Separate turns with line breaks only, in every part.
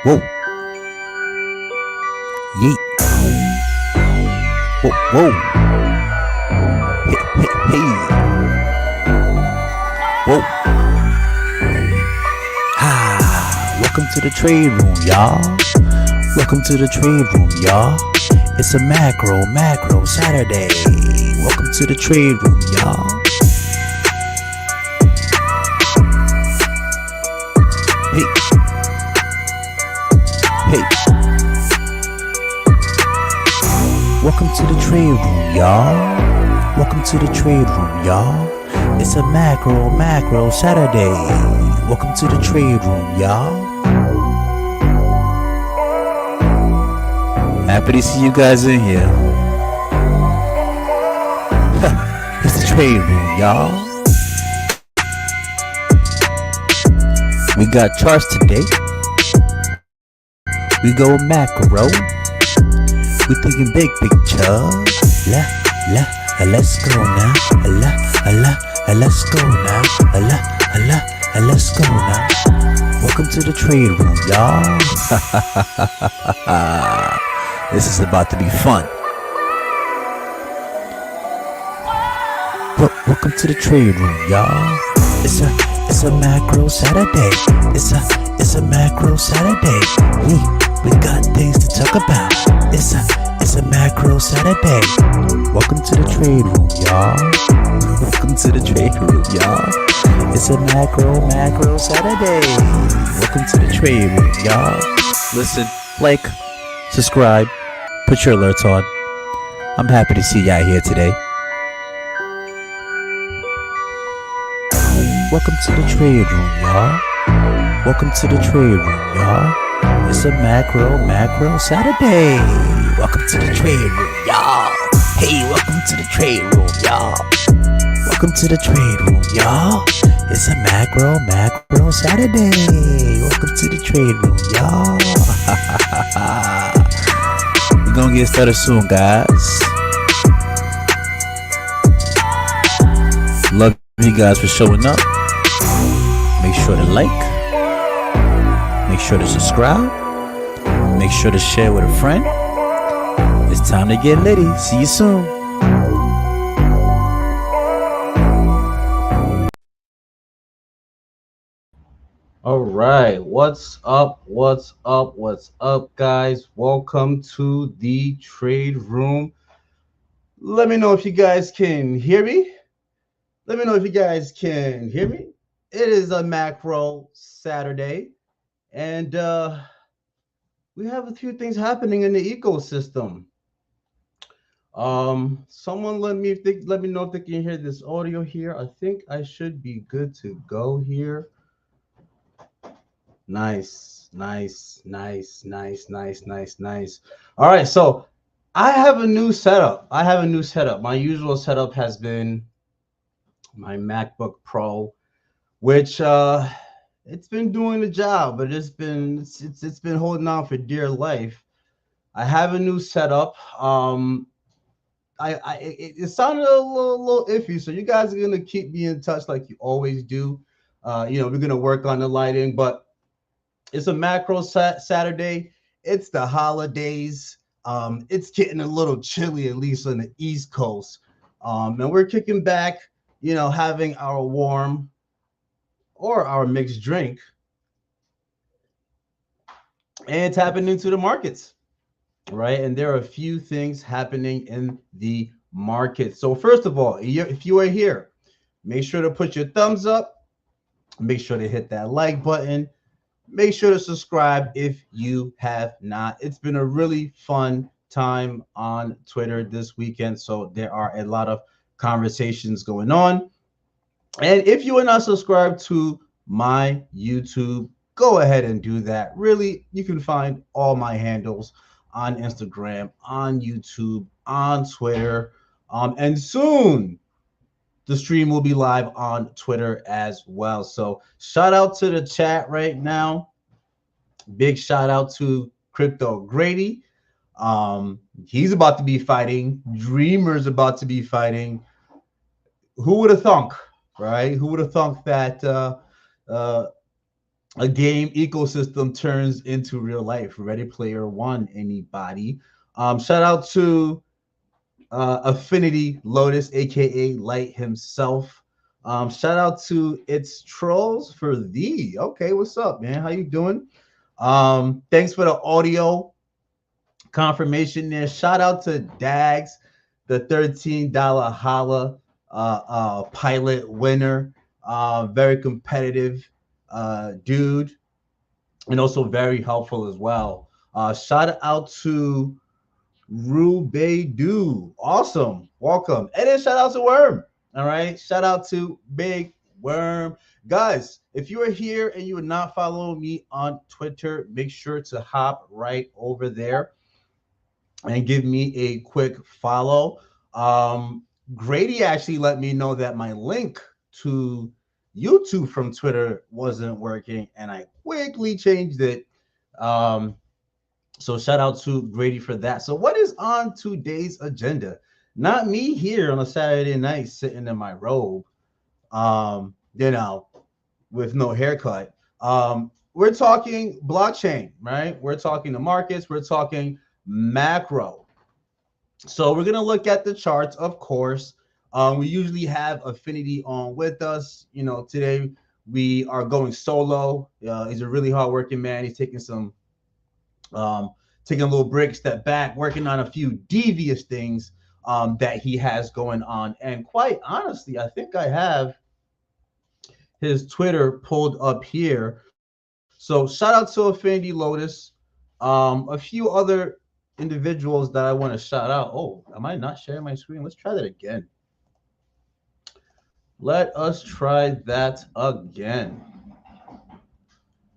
Whoa, yeet. Whoa, whoa. Hey, hey, hey. Whoa. Welcome to the trade room, y'all. Welcome to the trade room, y'all. It's a macro Saturday. Welcome to the trade room, y'all. Hey. Hey. Welcome to the trade room, y'all. Welcome to the trade room, y'all. It's a macro Saturday. Welcome to the trade room, y'all. Happy to see you guys in here. It's the trade room, y'all. We got charts today. We go macro. We thinking big picture. Let's go now. Let's go now. Let's go now. Welcome to the trade room, y'all. This is about to be fun. Welcome to the trade room, y'all. It's a macro Saturday. It's a macro Saturday. We got things to talk about. It's a macro Saturday. Welcome to the trade room, y'all. Welcome to the trade room, y'all. It's a macro Saturday. Welcome to the trade room, y'all. Listen, like, subscribe, put your alerts on. I'm happy to see y'all here today. Welcome to the trade room, y'all. Welcome to the trade room, y'all. It's a macro Saturday. Welcome to the trade room, y'all. Hey, welcome to the trade room, y'all. Welcome to the trade room, y'all. It's a macro Saturday. Welcome to the trade room, y'all. We're gonna get started soon, guys. Love you guys for showing up. Make sure to like. Make sure to subscribe. Make sure to share with a friend. It's time to get litty. See you soon. All right. What's up, guys? Welcome to the trade room. Let me know if you guys can hear me. It is a macro Saturday, and we have a few things happening in the ecosystem. Someone let me know if they can hear this audio here. I think I should be good to go here. Nice. All right, so I have a new setup. My usual setup has been my MacBook Pro, which it's been doing the job, but it's been holding on for dear life. I have a new setup. It sounded a little iffy, so you guys are gonna keep me in touch like you always do. We're gonna work on the lighting, but it's a macro Saturday. It's the holidays. It's getting a little chilly, at least on the East Coast. And we're kicking back, having our warm or our mixed drink and tapping into the markets, right? And there are a few things happening in the market. So first of all, if you are here, make sure to put your thumbs up. Make sure to hit that like button. Make sure to subscribe if you have not. It's been a really fun time on Twitter this weekend, so there are a lot of conversations going on. And if you are not subscribed to my YouTube, go ahead and do that. Really, you can find all my handles on Instagram, on YouTube, on Twitter, and soon the stream will be live on Twitter as well. So shout out to the chat right now. Big shout out to Crypto Grady. He's about to be fighting. Dreamer's about to be fighting. Who would have thunk, right? Who would have thunk that a game ecosystem turns into real life. Ready Player One, anybody? Shout out to Affinity Lotus, aka Light himself. Shout out to It's Trolls for thee. Okay, what's up, man? How you doing? Thanks for the audio confirmation there. Shout out to Dags, the $13 holla pilot winner. Very competitive dude, and also very helpful as well. Shout out to Rubedu. Awesome. Welcome. And then shout out to Worm. All right. Shout out to Big Worm. Guys, if you are here and you are not following me on Twitter, make sure to hop right over there and give me a quick follow. Grady actually let me know that my link to YouTube from Twitter wasn't working, and I quickly changed it. So shout out to Grady for that. So what is on today's agenda? Not me here on a Saturday night sitting in my robe, you know, with no haircut. We're talking blockchain, right? We're talking the markets. We're talking macro. So we're gonna look at the charts, of course. We usually have Affinity on with us. You know, today we are going solo. He's a really hardworking man. He's taking some taking a little break, step back, working on a few devious things that he has going on. And quite honestly, I think I have his Twitter pulled up here. So shout out to Affinity Lotus, a few other individuals that I want to shout out. Oh, am I not sharing my screen? Let's try that again. Let us try that again.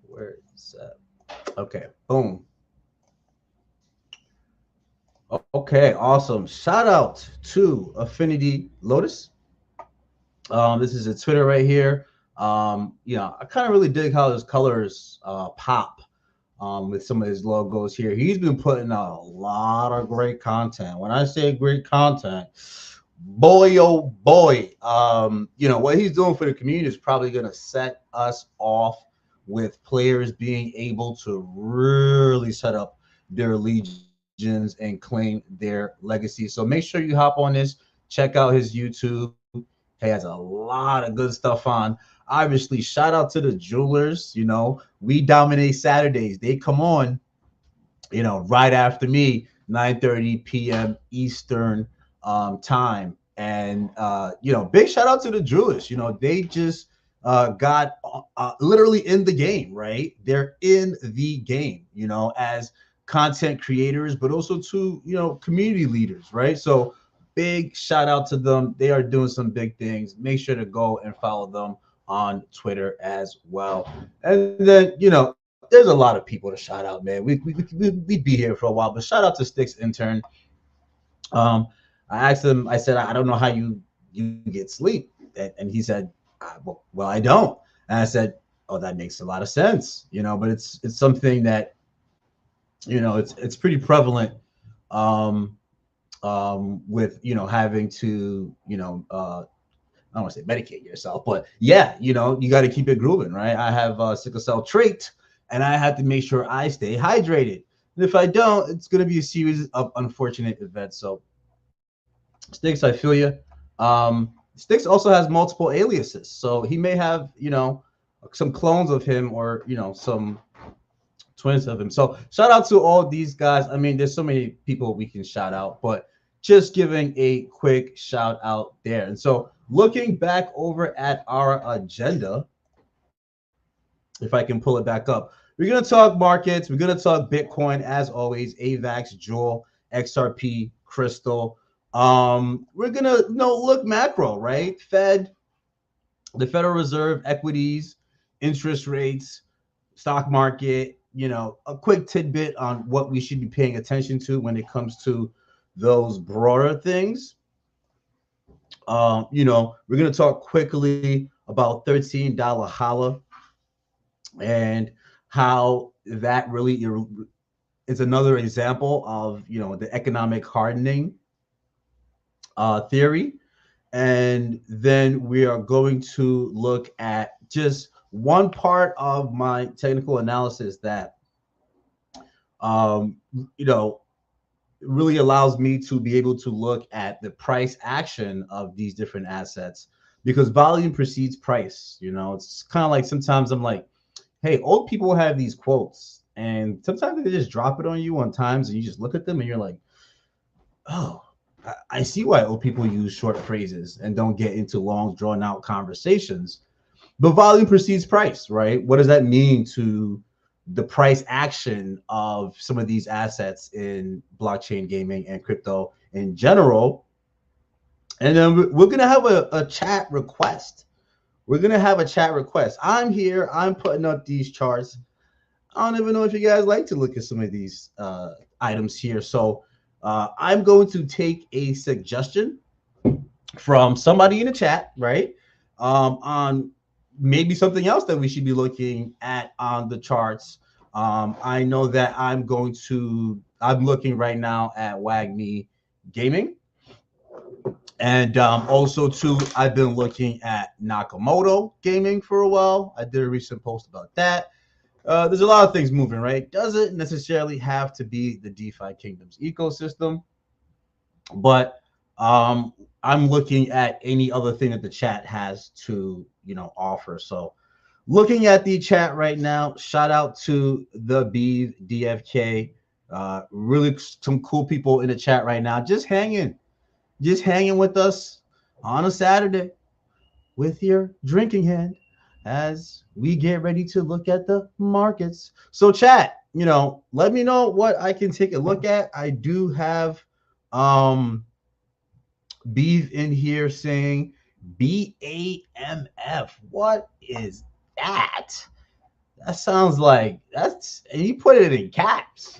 Where is that? Okay, boom. Okay, awesome. Shout out to Affinity Lotus. This is a Twitter right here. I kind of really dig how his colors pop with some of his logos here. He's been putting out a lot of great content. When I say great content, boy, oh boy, what he's doing for the community is probably going to set us off with players being able to really set up their legions and claim their legacy. So make sure you hop on this, check out his YouTube. He has a lot of good stuff on. Obviously, shout out to the jewelers. We dominate Saturdays. They come on, right after me, 9:30 p.m. Eastern time. And big shout out to the jewelers. They just got literally in the game, right? They're in the game, as content creators, but also to community leaders, right? So big shout out to them. They are doing some big things. Make sure to go and follow them on Twitter as well. And then, there's a lot of people to shout out, man. We'd be here for a while, but shout out to Sticks Intern. I asked him, I said, I don't know how you get sleep. And he said, well, I don't. And I said, oh, that makes a lot of sense, but it's something that, it's pretty prevalent with, having to, I don't want to say medicate yourself, but yeah, you got to keep it grooving, right? I have sickle cell trait, and I have to make sure I stay hydrated. And if I don't, it's going to be a series of unfortunate events. So, Sticks, I feel you. Sticks also has multiple aliases, so he may have, some clones of him or some twins of him. So shout out to all these guys. I mean, there's so many people we can shout out, but just giving a quick shout out there. And so looking back over at our agenda, if I can pull it back up, we're going to talk markets. We're going to talk Bitcoin, as always, AVAX, Jewel, XRP, Crystal. We're going to look macro, right? The Federal Reserve, equities, interest rates, stock market, a quick tidbit on what we should be paying attention to when it comes to those broader things. We're going to talk quickly about $13 holla and how that really is another example of, the economic hardening theory. And then we are going to look at just one part of my technical analysis that um, you know really allows me to be able to look at the price action of these different assets, because volume precedes price. It's kind of like sometimes I'm like, hey, old people have these quotes, and sometimes they just drop it on you on times, and you just look at them and you're like, oh, I see why old people use short phrases and don't get into long, drawn out conversations. But volume precedes price, right? What does that mean to the price action of some of these assets in blockchain gaming and crypto in general? And then we're going to have a chat request. We're going to have a chat request. I'm here. I'm putting up these charts. I don't even know if you guys like to look at some of these items here. So I'm going to take a suggestion from somebody in the chat, right? On maybe something else that we should be looking at on the charts. I know that I'm looking right now at WAGMI Gaming. And also, too, I've been looking at Nakamoto Gaming for a while. I did a recent post about that. There's a lot of things moving, right? Doesn't necessarily have to be the DeFi Kingdoms ecosystem, but I'm looking at any other thing that the chat has to, offer. So looking at the chat right now, shout out to the Beeve DFK. Really some cool people in the chat right now. Just hanging with us on a Saturday with your drinking hand as we get ready to look at the markets. So chat, let me know what I can take a look at. I do have Beef in here saying BAMF. What is that? That sounds like and he put it in caps.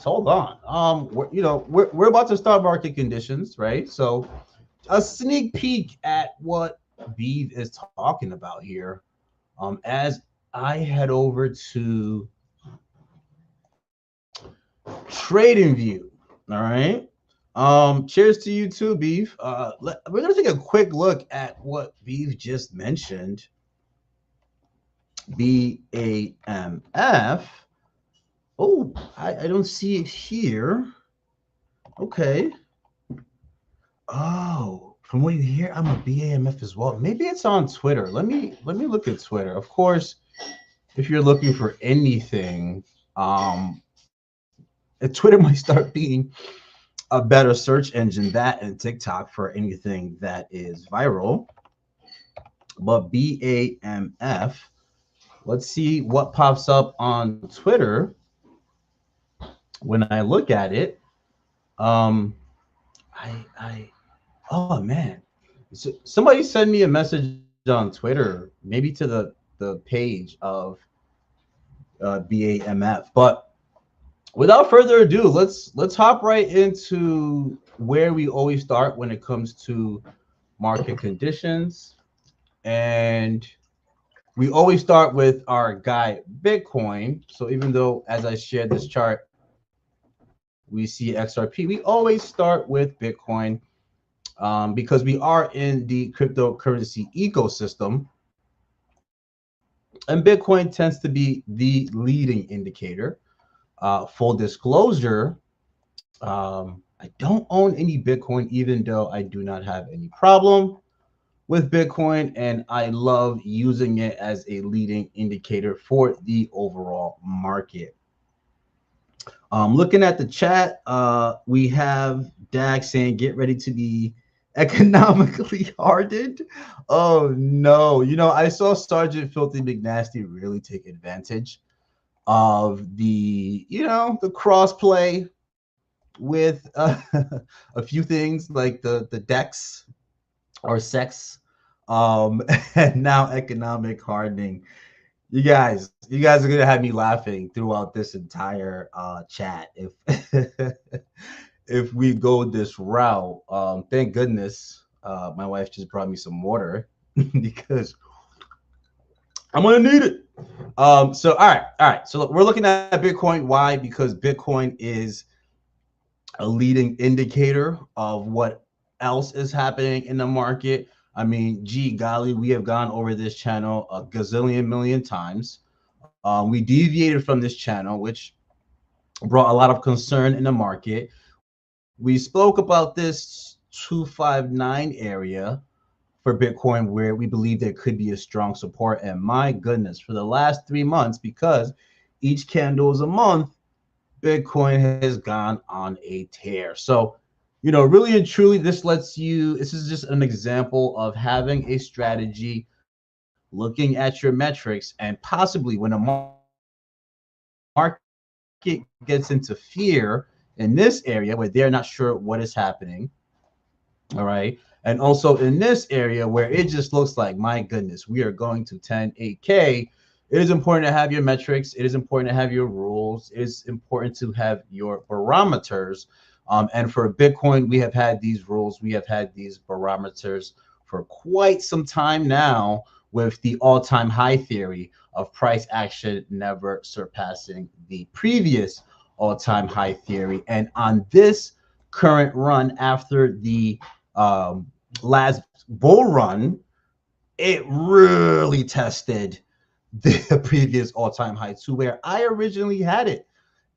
Hold on. We're about to start market conditions, right? So a sneak peek at what Beef is talking about here. As I head over to TradingView. All right. Cheers to you too, Beef. We're gonna take a quick look at what Beef just mentioned. BAMF. Oh, I don't see it here. Okay. Oh, from what you hear, I'm a BAMF as well. Maybe it's on Twitter. Let me look at Twitter. Of course, if you're looking for anything, Twitter might start being a better search engine, that and TikTok, for anything that is viral. But BAMF, let's see what pops up on Twitter when I look at it. Oh man, so somebody send me a message on Twitter, maybe to the page of BAMF. But without further ado, let's hop right into where we always start when it comes to market conditions. And we always start with our guy Bitcoin. So even though, as I shared this chart, we see XRP, we always start with Bitcoin because we are in the cryptocurrency ecosystem. And Bitcoin tends to be the leading indicator. Full disclosure, I don't own any Bitcoin, even though I do not have any problem with Bitcoin, and I love using it as a leading indicator for the overall market. Looking at the chat, we have Dag saying, get ready to be economically hardened. Oh no, I saw Sergeant Filthy McNasty really take advantage of the cross-play with a few things like the DEX or sex, and now economic hardening. You guys are gonna have me laughing throughout this entire chat if if we go this route. Thank goodness my wife just brought me some water because I'm gonna need it. So all right. So look, we're looking at Bitcoin. Why? Because Bitcoin is a leading indicator of what else is happening in the market. I mean, gee golly, we have gone over this channel a gazillion million times. We deviated from this channel, which brought a lot of concern in the market. We spoke about this 259 area for Bitcoin, where we believe there could be a strong support. And my goodness, for the last 3 months, because each candle is a month, Bitcoin has gone on a tear. So, really and truly, this is just an example of having a strategy, looking at your metrics, and possibly when a market gets into fear in this area where they're not sure what is happening. All right. And also in this area where it just looks like, my goodness, we are going to 10-8K. It is important to have your metrics. It is important to have your rules. It is important to have your barometers. And for Bitcoin, we have had these rules. We have had these barometers for quite some time now, with the all-time high theory of price action never surpassing the previous all-time high theory. And on this current run after the last bull run, it really tested the previous all-time high to where I originally had it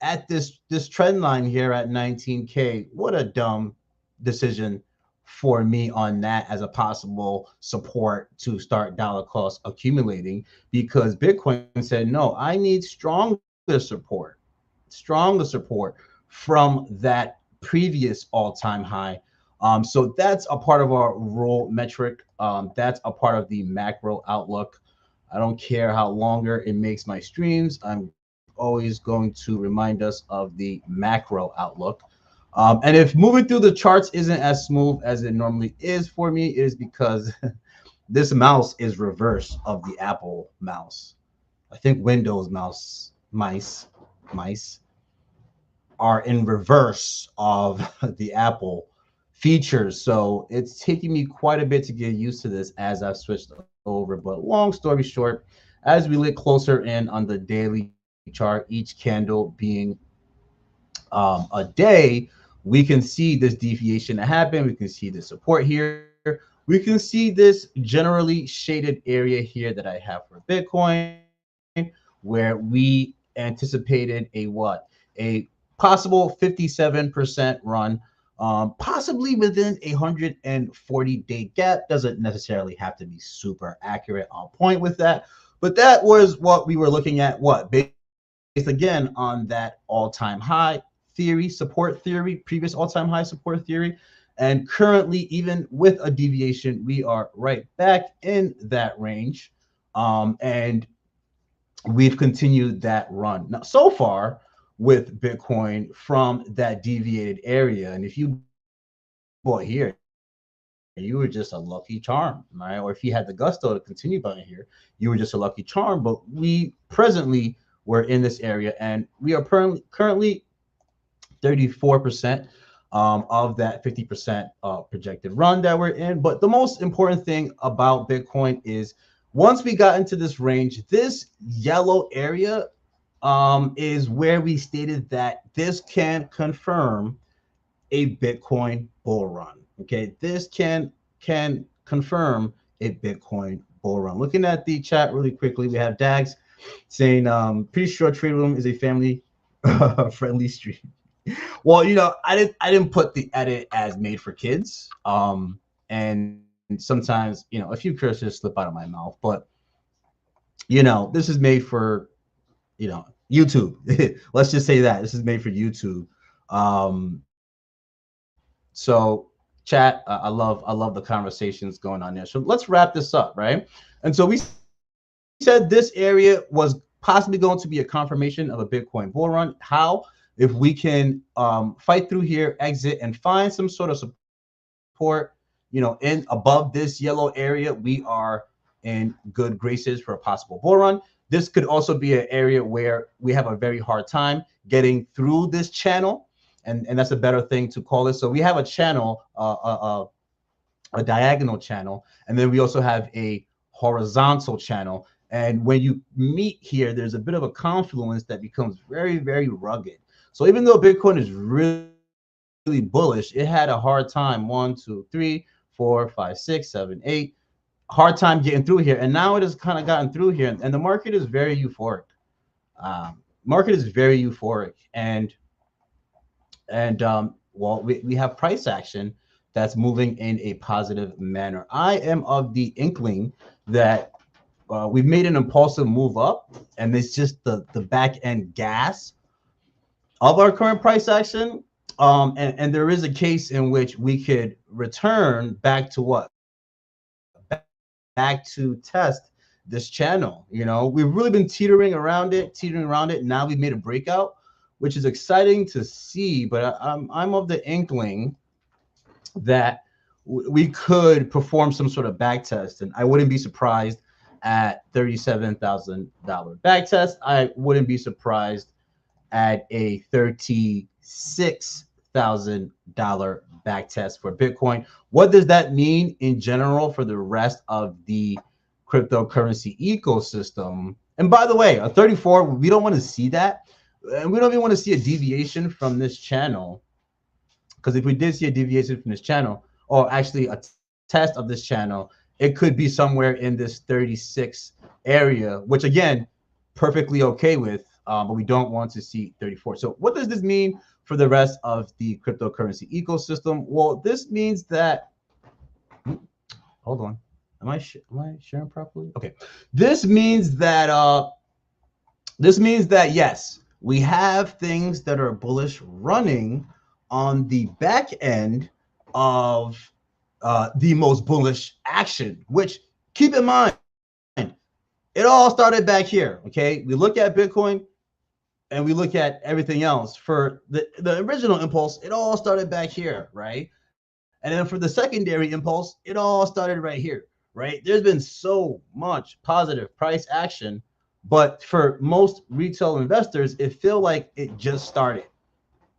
at this trend line here at 19K. What a dumb decision for me on that as a possible support to start dollar cost accumulating, because Bitcoin said, no, I need stronger support from that previous all-time high. So that's a part of our rule metric. That's a part of the macro outlook. I don't care how longer it makes my streams. I'm always going to remind us of the macro outlook. And if moving through the charts isn't as smooth as it normally is for me, it is because this mouse is reverse of the Apple mouse. I think Windows mice are in reverse of the Apple features. So it's taking me quite a bit to get used to this as I've switched over. But long story short, as we look closer in on the daily chart, each candle being a day, we can see this deviation that happened. We can see the support here. We can see this generally shaded area here that I have for Bitcoin, where we anticipated a possible 57% run, possibly within a 140-day gap. Doesn't necessarily have to be super accurate on point with that, but that was what we were looking at. What, based again on that all-time high theory, support theory, previous all-time high support theory. And currently, even with a deviation, we are right back in that range. And we've continued that run. Now, so far with Bitcoin from that deviated area, and if you bought here, you were just a lucky charm, right? Or if you had the gusto to continue buying here, you were just a lucky charm. But we presently were in this area, and we are currently 34% of that 50% projected run that we're in. But the most important thing about Bitcoin is, once we got into this range, this yellow area is where we stated that this can confirm a Bitcoin bull run. Okay, this can confirm a Bitcoin bull run. Looking at the chat really quickly, we have Dags saying, pretty sure Trade Room is a family friendly stream. Well, I didn't put the edit as made for kids. And sometimes, a few curses slip out of my mouth, but this is made for, YouTube. Let's just say that this is made for YouTube. So chat, I love the conversations going on there. So let's wrap this up, right? And so we said this area was possibly going to be a confirmation of a Bitcoin bull run. How? If we can fight through here, exit, and find some sort of support, in above this yellow area, we are in good graces for a possible bull run. This could also be an area where we have a very hard time getting through this channel, and that's a better thing to call it. So we have a channel, a diagonal channel, and then we also have a horizontal channel. And when you meet here, there's a bit of a confluence that becomes very, very rugged. So even though Bitcoin is really bullish, it had a hard time 1, 2, 3, 4, 5, 6, 7, 8. Hard time getting through here, and now it has kind of gotten through here, and the market is very euphoric. Market is very euphoric, and well, we have price action that's moving in a positive manner. I am of the inkling that we've made an impulsive move up, and it's just the back end gas of our current price action. And there is a case in which we could return back to what? Back to test this channel. You know, we've really been teetering around it. Now we've made a breakout, which is exciting to see. But I'm of the inkling that we could perform some sort of back test, and I wouldn't be surprised at $37,000 back test. I wouldn't be surprised at a $36,000 back test for Bitcoin. What does that mean in general for the rest of the cryptocurrency ecosystem? And by the way, a 34, we don't want to see that. And we don't even want to see a deviation from this channel. Because if we did see a deviation from this channel, or actually a test of this channel, it could be somewhere in this 36 area, which again, perfectly okay with, but we don't want to see 34. So what does this mean for the rest of the cryptocurrency ecosystem? Well, this means that, hold on, am I sharing properly? Okay, this means that yes, we have things that are bullish running on the back end of the most bullish action, which, keep in mind, it all started back here. Okay, we look at Bitcoin and we look at everything else. For the original impulse, it all started back here, right? And then for the secondary impulse, it all started right here, right? There's been so much positive price action, but for most retail investors, it feel like it just started,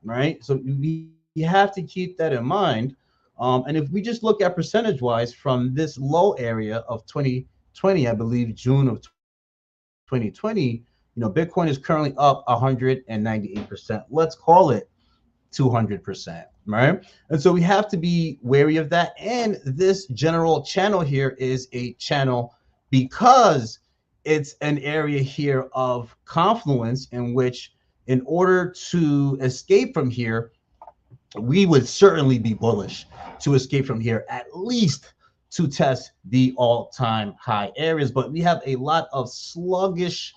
right? So we have to keep that in mind. And if we just look at percentage wise from this low area of 2020, I believe June of 2020, Bitcoin is currently up 198%. Let's call it 200%, right? And so we have to be wary of that. And this general channel here is a channel because it's an area here of confluence in which, in order to escape from here, we would certainly be bullish to escape from here, at least to test the all-time high areas. But we have a lot of sluggish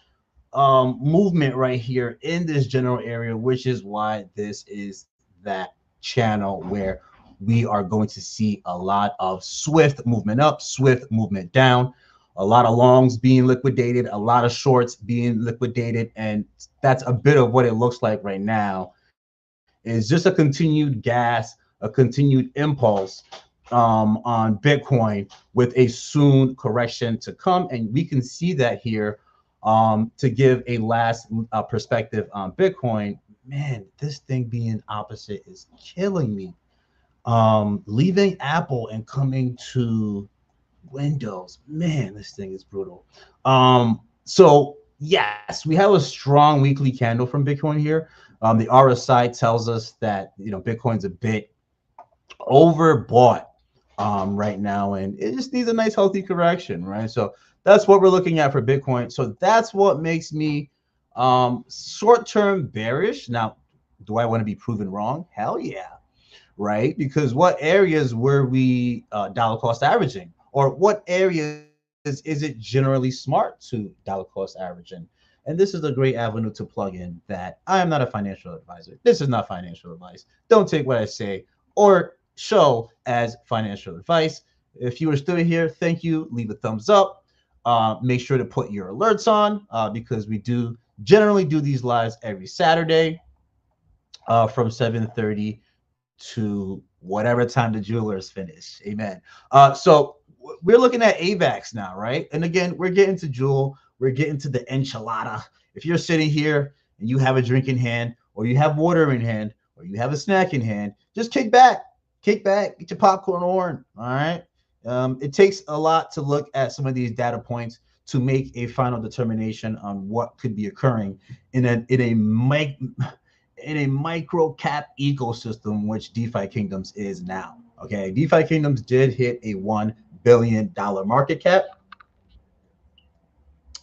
movement right here in this general area, which is why this is that channel where we are going to see a lot of swift movement up, swift movement down, a lot of longs being liquidated, a lot of shorts being liquidated. And that's a bit of what it looks like right now, is just a continued gas, a continued impulse on Bitcoin with a soon correction to come. And we can see that here. To give a last perspective on Bitcoin, man, this thing being opposite is killing me. Leaving Apple and coming to Windows, man, this thing is brutal. So yes, we have a strong weekly candle from Bitcoin here. The RSI tells us that Bitcoin's a bit overbought right now, and it just needs a nice healthy correction, right? So that's what we're looking at for Bitcoin. So that's what makes me short-term bearish. Now, do I want to be proven wrong? Hell yeah, right? Because what areas were we dollar cost averaging, or what areas is it generally smart to dollar cost averaging? And this is a great avenue to plug in that I am not a financial advisor. This is not financial advice. Don't take what I say or show as financial advice. If you are still here, thank you. Leave a thumbs up. Make sure to put your alerts on because we do generally do these lives every Saturday from 7:30 to whatever time the jewelers finish. Amen. So we're looking at Avax now, right? And again, we're getting to Jewel. We're getting to the enchilada. If you're sitting here and you have a drink in hand, or you have water in hand, or you have a snack in hand, just kick back, get your popcorn on. All right. It takes a lot to look at some of these data points to make a final determination on what could be occurring in a micro cap ecosystem, which DeFi Kingdoms is now. Okay, DeFi Kingdoms did hit a $1 billion market cap.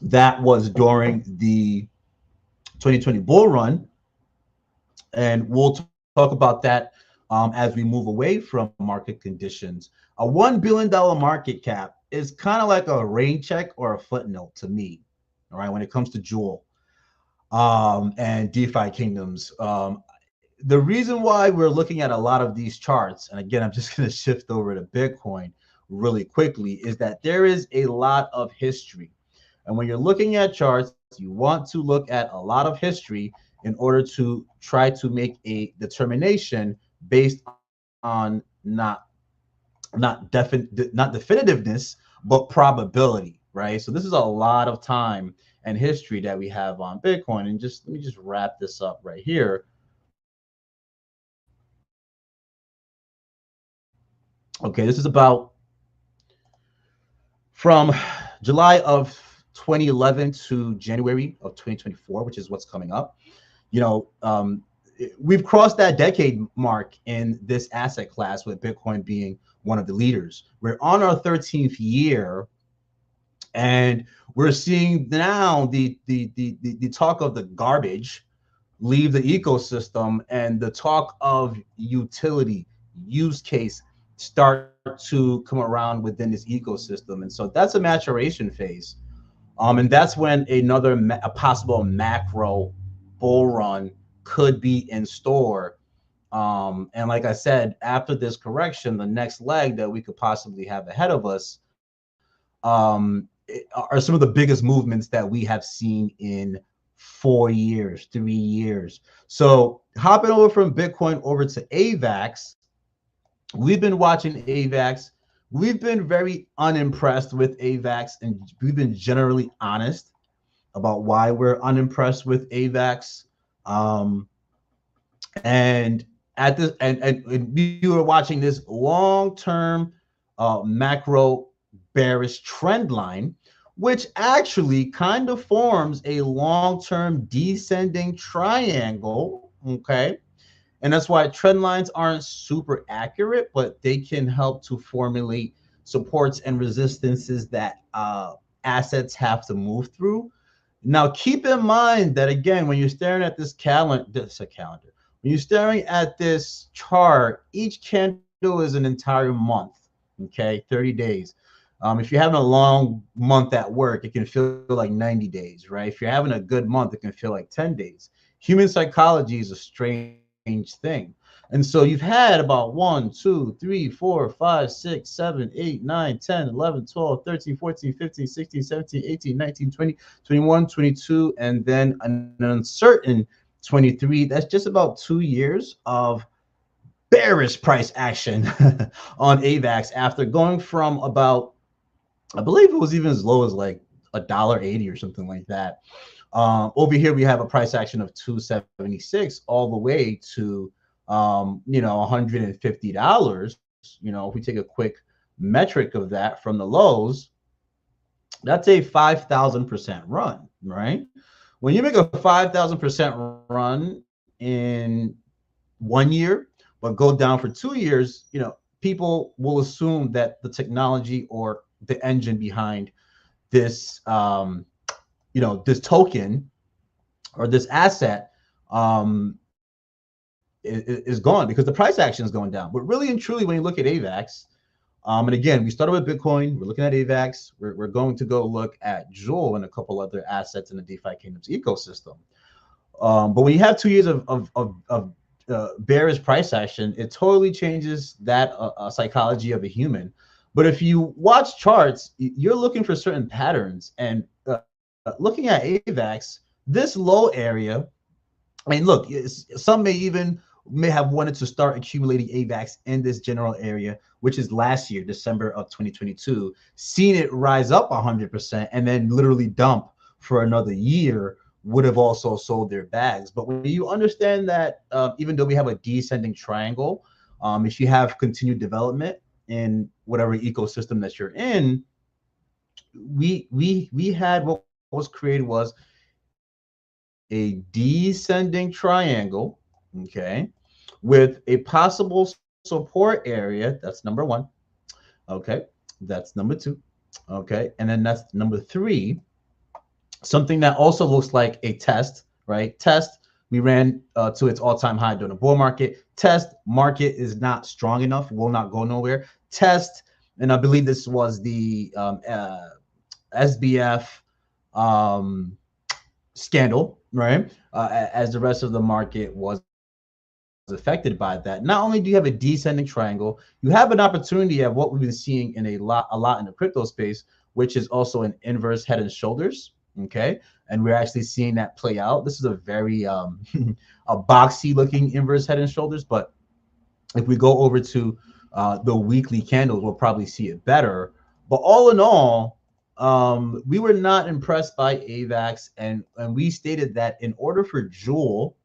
That was during the 2020 bull run. And we'll talk about that as we move away from market conditions. A $1 billion market cap is kind of like a rain check or a footnote to me, all right, when it comes to Jewel and DeFi Kingdoms. The reason why we're looking at a lot of these charts, and again, I'm just going to shift over to Bitcoin really quickly, is that there is a lot of history. And when you're looking at charts, you want to look at a lot of history in order to try to make a determination based on not definitiveness, but probability, right? So this is a lot of time and history that we have on Bitcoin. And just let me just wrap this up right here. Okay, this is about from July of 2011 to January of 2024, which is what's coming up. You know, we've crossed that decade mark in this asset class with Bitcoin being one of the leaders. We're on our 13th year, and we're seeing now the talk of the garbage leave the ecosystem, and the talk of utility use case start to come around within this ecosystem. And so that's a maturation phase. And that's when a possible macro bull run could be in store. And like I said, after this correction, the next leg that we could possibly have ahead of us are some of the biggest movements that we have seen in 4 years, 3 years. So hopping over from Bitcoin over to Avax, we've been watching Avax. We've been very unimpressed with Avax, and we've been generally honest about why we're unimpressed with Avax. And at this, and we were watching this long-term macro bearish trend line, which actually kind of forms a long-term descending triangle. Okay. And that's why trend lines aren't super accurate, but they can help to formulate supports and resistances that assets have to move through. Now, keep in mind that, again, when you're staring at this calendar, when you're staring at this chart, each candle is an entire month, okay, 30 days. If you're having a long month at work, it can feel like 90 days, right? If you're having a good month, it can feel like 10 days. Human psychology is a strange thing. And so you've had about 1, 2, 3, 4, 5, 6, 7, 8, 9, 10, 11, 12, 13, 14, 15, 16, 17, 18, 19, 20, 21, 22, and then an uncertain 23. That's just about 2 years of bearish price action on AVAX after going from about, I believe it was even as low as like $1.80 or something like that. Over here, we have a price action of 276 all the way to, $150. If we take a quick metric of that from the lows, that's a 5,000% run, right? When you make a 5,000% run in 1 year, but go down for 2 years, people will assume that the technology or the engine behind this, this token or this asset is gone because the price action is going down. But really and truly, when you look at AVAX, and again, we started with Bitcoin, we're looking at AVAX, we're going to go look at Jewel and a couple other assets in the DeFi Kingdoms ecosystem. But when you have 2 years of bearish price action, it totally changes that psychology of a human. But if you watch charts, you're looking for certain patterns. And looking at AVAX, this low area, I mean, look, some may have wanted to start accumulating AVAX in this general area, which is last year, December of 2022, seen it rise up 100% and then literally dump for another year, would have also sold their bags. But when you understand that, even though we have a descending triangle, if you have continued development in whatever ecosystem that you're in, we had what was created was a descending triangle, okay, with a possible support area, that's number one. Okay, that's number two. Okay, and then that's number three. Something that also looks like a test, right? Test, we ran to its all-time high during the bull market. Test, market is not strong enough, will not go nowhere. Test, and I believe this was the SBF um, scandal, right? As the rest of the market was affected by that. Not only do you have a descending triangle, you have an opportunity of what we've been seeing in a lot in the crypto space, which is also an inverse head and shoulders. Okay, and we're actually seeing that play out. This is a very a boxy looking inverse head and shoulders, but if we go over to the weekly candles, we'll probably see it better. But all in all, we were not impressed by AVAX, and we stated that in order for Jewel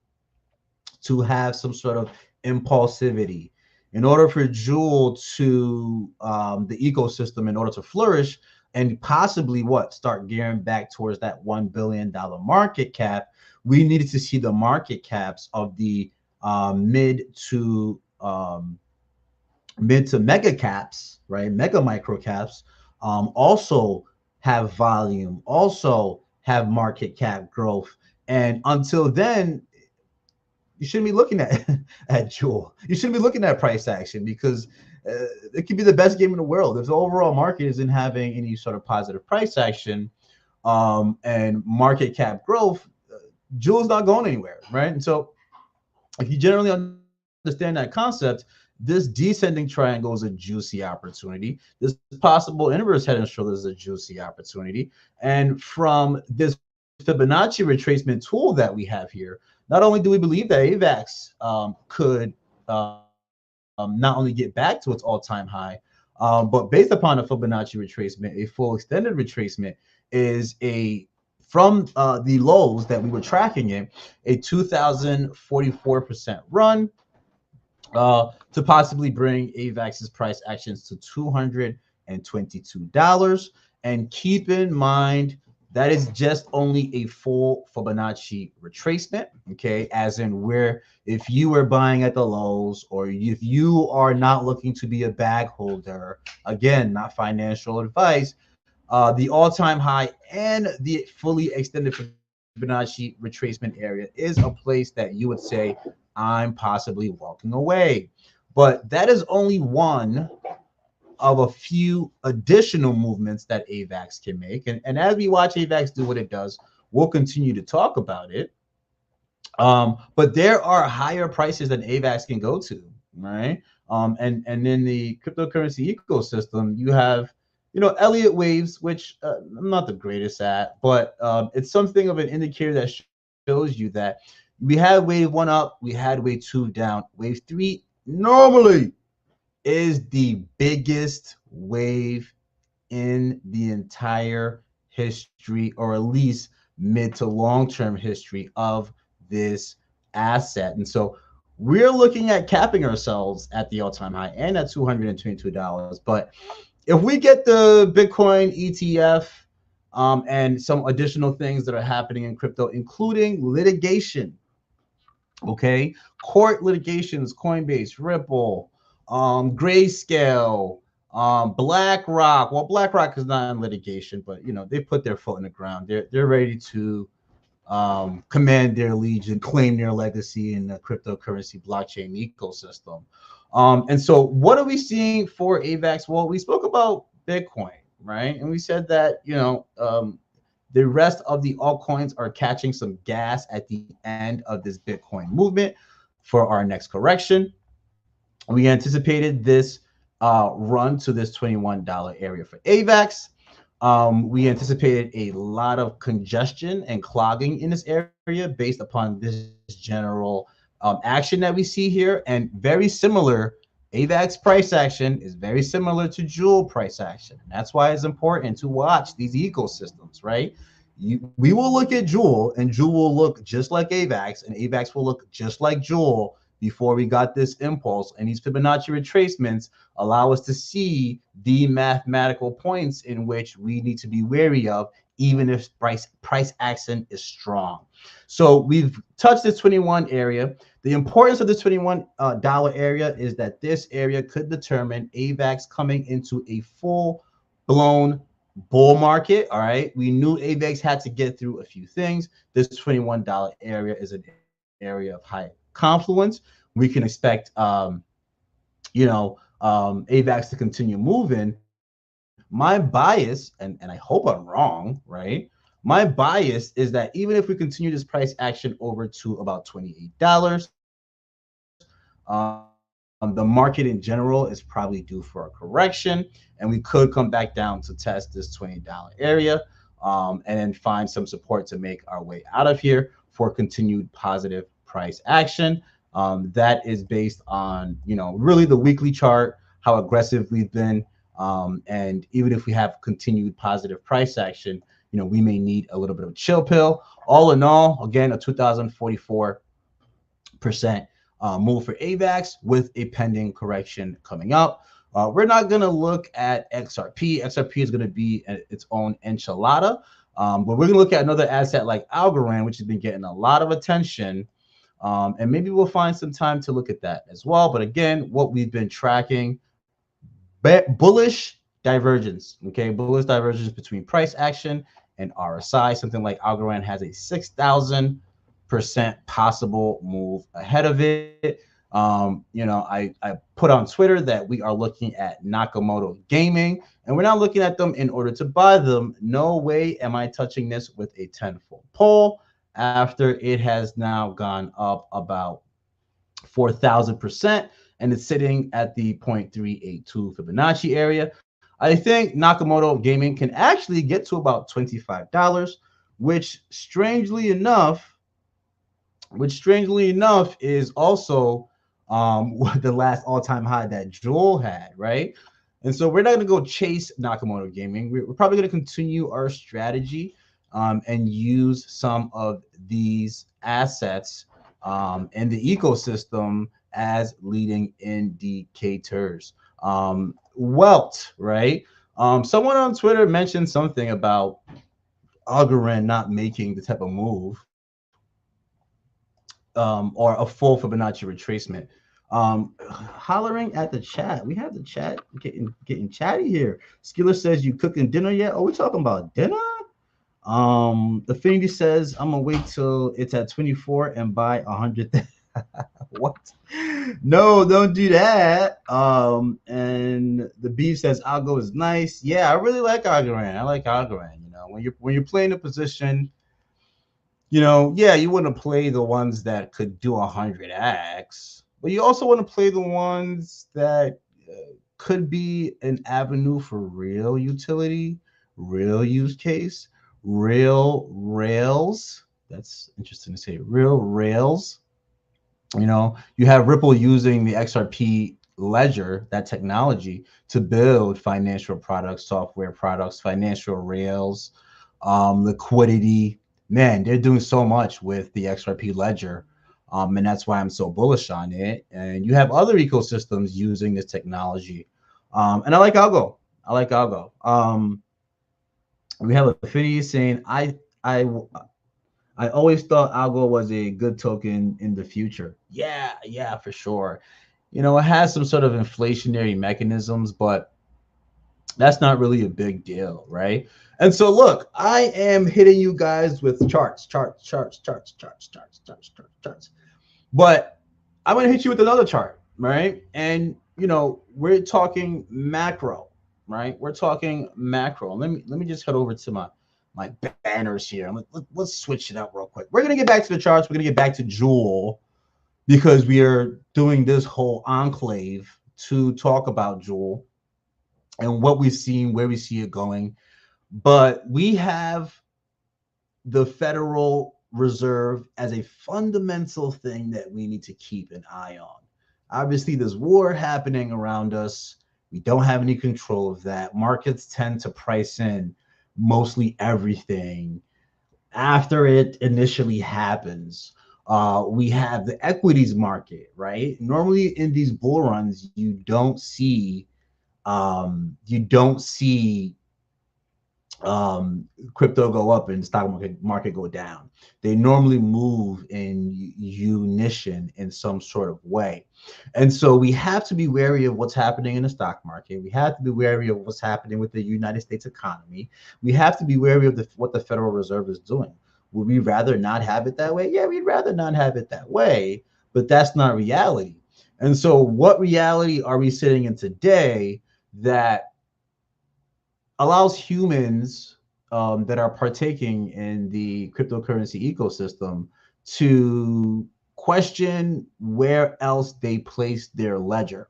to have some sort of impulsivity, in order for Jewel to the ecosystem, in order to flourish and possibly what start gearing back towards that $1 billion market cap, we needed to see the market caps of the mid to mega caps, right? Mega micro caps also have volume, also have market cap growth. And until then, you shouldn't be looking at Jewel. You shouldn't be looking at price action because it could be the best game in the world. If the overall market isn't having any sort of positive price action and market cap growth, Jewel's not going anywhere, right? And so if you generally understand that concept, this descending triangle is a juicy opportunity. This possible inverse head and shoulders is a juicy opportunity. And from this Fibonacci retracement tool that we have here, not only do we believe that AVAX could not only get back to its all-time high, but based upon a Fibonacci retracement, a full extended retracement is from the lows that we were tracking in, a 2,044% run to possibly bring AVAX's price actions to $222. And keep in mind, that is just only a full Fibonacci retracement, okay? As in where if you were buying at the lows or if you are not looking to be a bag holder, again, not financial advice, the all-time high and the fully extended Fibonacci retracement area is a place that you would say, I'm possibly walking away. But that is only one of a few additional movements that AVAX can make. And as we watch AVAX do what it does, we'll continue to talk about it. But there are higher prices than AVAX can go to, right? And in the cryptocurrency ecosystem, you have, Elliott waves, which I'm not the greatest at, but it's something of an indicator that shows you that we had wave one up, we had wave two down, wave three normally is the biggest wave in the entire history, or at least mid to long-term history of this asset. And so we're looking at capping ourselves at the all-time high and at $222. But if we get the Bitcoin ETF and some additional things that are happening in crypto, including litigation, okay, court litigations, Coinbase, Ripple, Grayscale, BlackRock. Well, BlackRock is not in litigation, but they put their foot in the ground. They're ready to command their legion, claim their legacy in the cryptocurrency blockchain ecosystem. And so what are we seeing for AVAX? Well, we spoke about Bitcoin, right? And we said that, the rest of the altcoins are catching some gas at the end of this Bitcoin movement for our next correction. We anticipated this run to this $21 area for AVAX. We anticipated a lot of congestion and clogging in this area based upon this general action that we see here. And very similar, AVAX price action is very similar to Jewel price action. And that's why it's important to watch these ecosystems, right? We will look at Jewel, and Jewel will look just like AVAX, and AVAX will look just like Jewel before we got this impulse. And these Fibonacci retracements allow us to see the mathematical points in which we need to be wary of even if price action is strong. So we've touched this 21 area. The importance of this $21 area is that this area could determine AVAX coming into a full blown bull market. All right, we knew AVAX had to get through a few things. This $21 area is an area of high confluence. We can expect AVAX to continue moving. My bias, and I hope I'm wrong, right? My bias is that even if we continue this price action over to about $28, the market in general is probably due for a correction, and we could come back down to test this $20 area, and then find some support to make our way out of here for continued positive price action. That is based on, really the weekly chart, how aggressive we've been. And even if we have continued positive price action, we may need a little bit of a chill pill. All in all, again, a 2044% move for AVAX with a pending correction coming up. We're not going to look at XRP. XRP is going to be its own enchilada. But we're going to look at another asset like Algorand, which has been getting a lot of attention. And maybe we'll find some time to look at that as well. But again, what we've been tracking, bullish divergence, okay? Bullish divergence between price action and RSI. Something like Algorand has a 6,000% possible move ahead of it. I put on Twitter that we are looking at Nakamoto Gaming, and we're not looking at them in order to buy them. No way am I touching this with a 10-foot pole after it has now gone up about 4,000%, and it's sitting at the 0.382 Fibonacci area. I think Nakamoto Gaming can actually get to about $25, which strangely enough is also the last all-time high that Joel had, right? And so we're not going to go chase Nakamoto Gaming. We're probably going to continue our strategy and use some of these assets in the ecosystem as leading indicators. Welt, right? Someone on Twitter mentioned something about Algorand not making the type of move or a full Fibonacci retracement. Hollering at the chat. We have the chat getting chatty here. Skiller says, you cooking dinner yet? Oh, we talking about dinner? Affinity says, I'm gonna wait till it's at 24 and buy 100. What? No, don't do that. And the beef says Algo is nice. Yeah, I really like Algorand. I like Algorand. When you're playing a position, yeah, you want to play the ones that could do 100x, but you also want to play the ones that could be an avenue for real utility, real use case, real rails. That's interesting to say, real rails. You have Ripple using the XRP ledger, that technology, to build financial products, software products, financial rails, liquidity. Man, they're doing so much with the XRP ledger. And that's why I'm so bullish on it. And you have other ecosystems using this technology. And I like Algo. We have Affinity saying, I always thought Algo was a good token in the future. Yeah, for sure. It has some sort of inflationary mechanisms, but that's not really a big deal, right? And so look, I am hitting you guys with charts. But I'm going to hit you with another chart, right? And we're talking macro, right? We're talking macro. Let me just head over to my banners here. Let's switch it up real quick. We're going to get back to the charts. We're going to get back to Jewel because we are doing this whole enclave to talk about Jewel and what we've seen, where we see it going. But we have the Federal Reserve as a fundamental thing that we need to keep an eye on. Obviously, there's war happening around us. We don't have any control of that. Markets tend to price in mostly everything after it initially happens. We have the equities market, right? Normally in these bull runs, you don't see crypto go up and the stock market go down. They normally move in unison in some sort of way. And so we have to be wary of what's happening in the stock market. We have to be wary of what's happening with the United States economy. We have to be wary of what the Federal Reserve is doing. Would we rather not have it that way? Yeah, we'd rather not have it that way, but that's not reality. And so what reality are we sitting in today that allows humans that are partaking in the cryptocurrency ecosystem to question where else they place their ledger,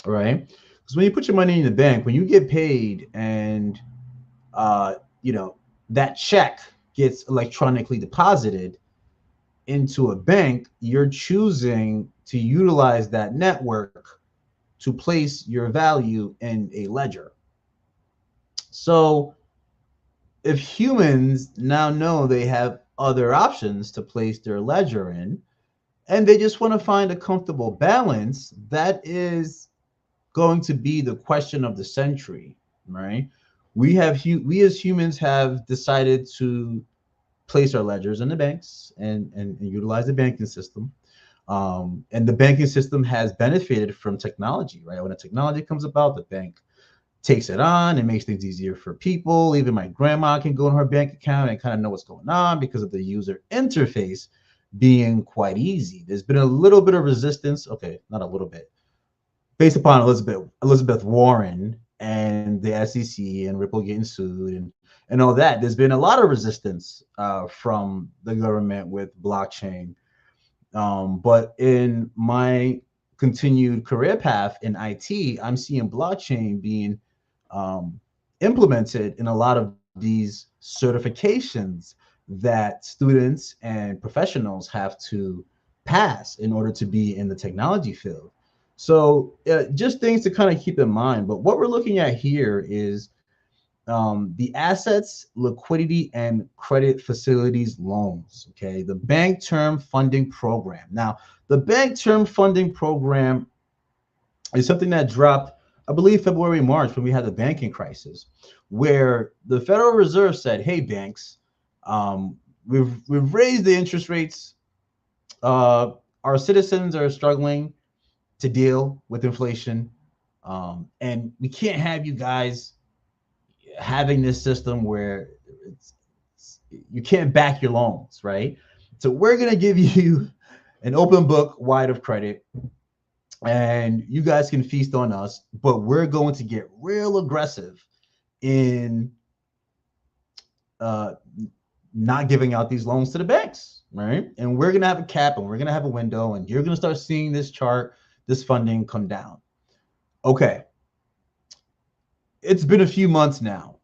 right? Because when you put your money in the bank, when you get paid and uh, you know that check gets electronically deposited into a bank, you're choosing to utilize that network to place your value in a ledger. So if humans now know they have other options to place their ledger in, and they just want to find a comfortable balance, that is going to be the question of the century, right? We as humans have decided to place our ledgers in the banks and utilize the banking system. And the banking system has benefited from technology, right? When a technology comes about, the bank takes it on. It makes things easier for people. Even my grandma can go in her bank account and kind of know what's going on because of the user interface being quite easy. There's been a little bit of resistance. Okay, not a little bit, based upon Elizabeth Warren and the SEC and Ripple getting sued and all that. There's been a lot of resistance from the government with blockchain. But in my continued career path in IT, I'm seeing blockchain being um, implemented in a lot of these certifications that students and professionals have to pass in order to be in the technology field. So just things to kind of keep in mind. But what we're looking at here is the assets, liquidity, and credit facilities loans. Okay, the bank term funding program. Now, the bank term funding program is something that dropped, I believe, February, March when we had the banking crisis, where the Federal Reserve said, "Hey, banks, we've raised the interest rates. Our citizens are struggling to deal with inflation, and we can't have you guys having this system where you can't back your loans, right? So we're going to give you an open book wide of credit and you guys can feast on us, but we're going to get real aggressive in uh, not giving out these loans to the banks, right? And we're going to have a cap and we're going to have a window and you're going to start seeing this chart, this funding come down." Okay. It's been a few months now.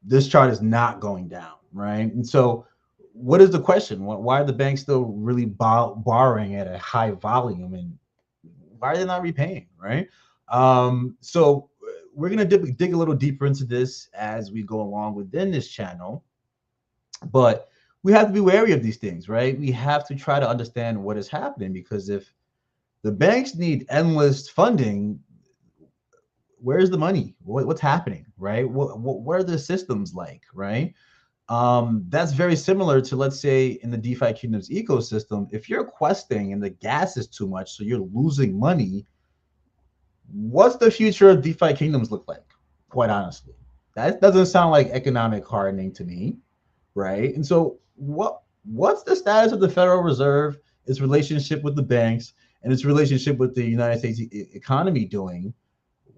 This chart is not going down, right? And so what is the question? Why are the banks still really borrowing at a high volume and why are they not repaying, right? So we're going to dig a little deeper into this as we go along within this channel, but we have to be wary of these things, right? We have to try to understand what is happening because if the banks need endless funding, where's the money? What's happening, right? What are the systems like, right? That's very similar to, let's say, in the DeFi Kingdoms ecosystem. If you're questing and the gas is too much, so you're losing money, what's the future of DeFi Kingdoms look like? Quite honestly, that doesn't sound like economic hardening to me, right? And so, what's the status of the Federal Reserve, its relationship with the banks, and its relationship with the United States economy doing?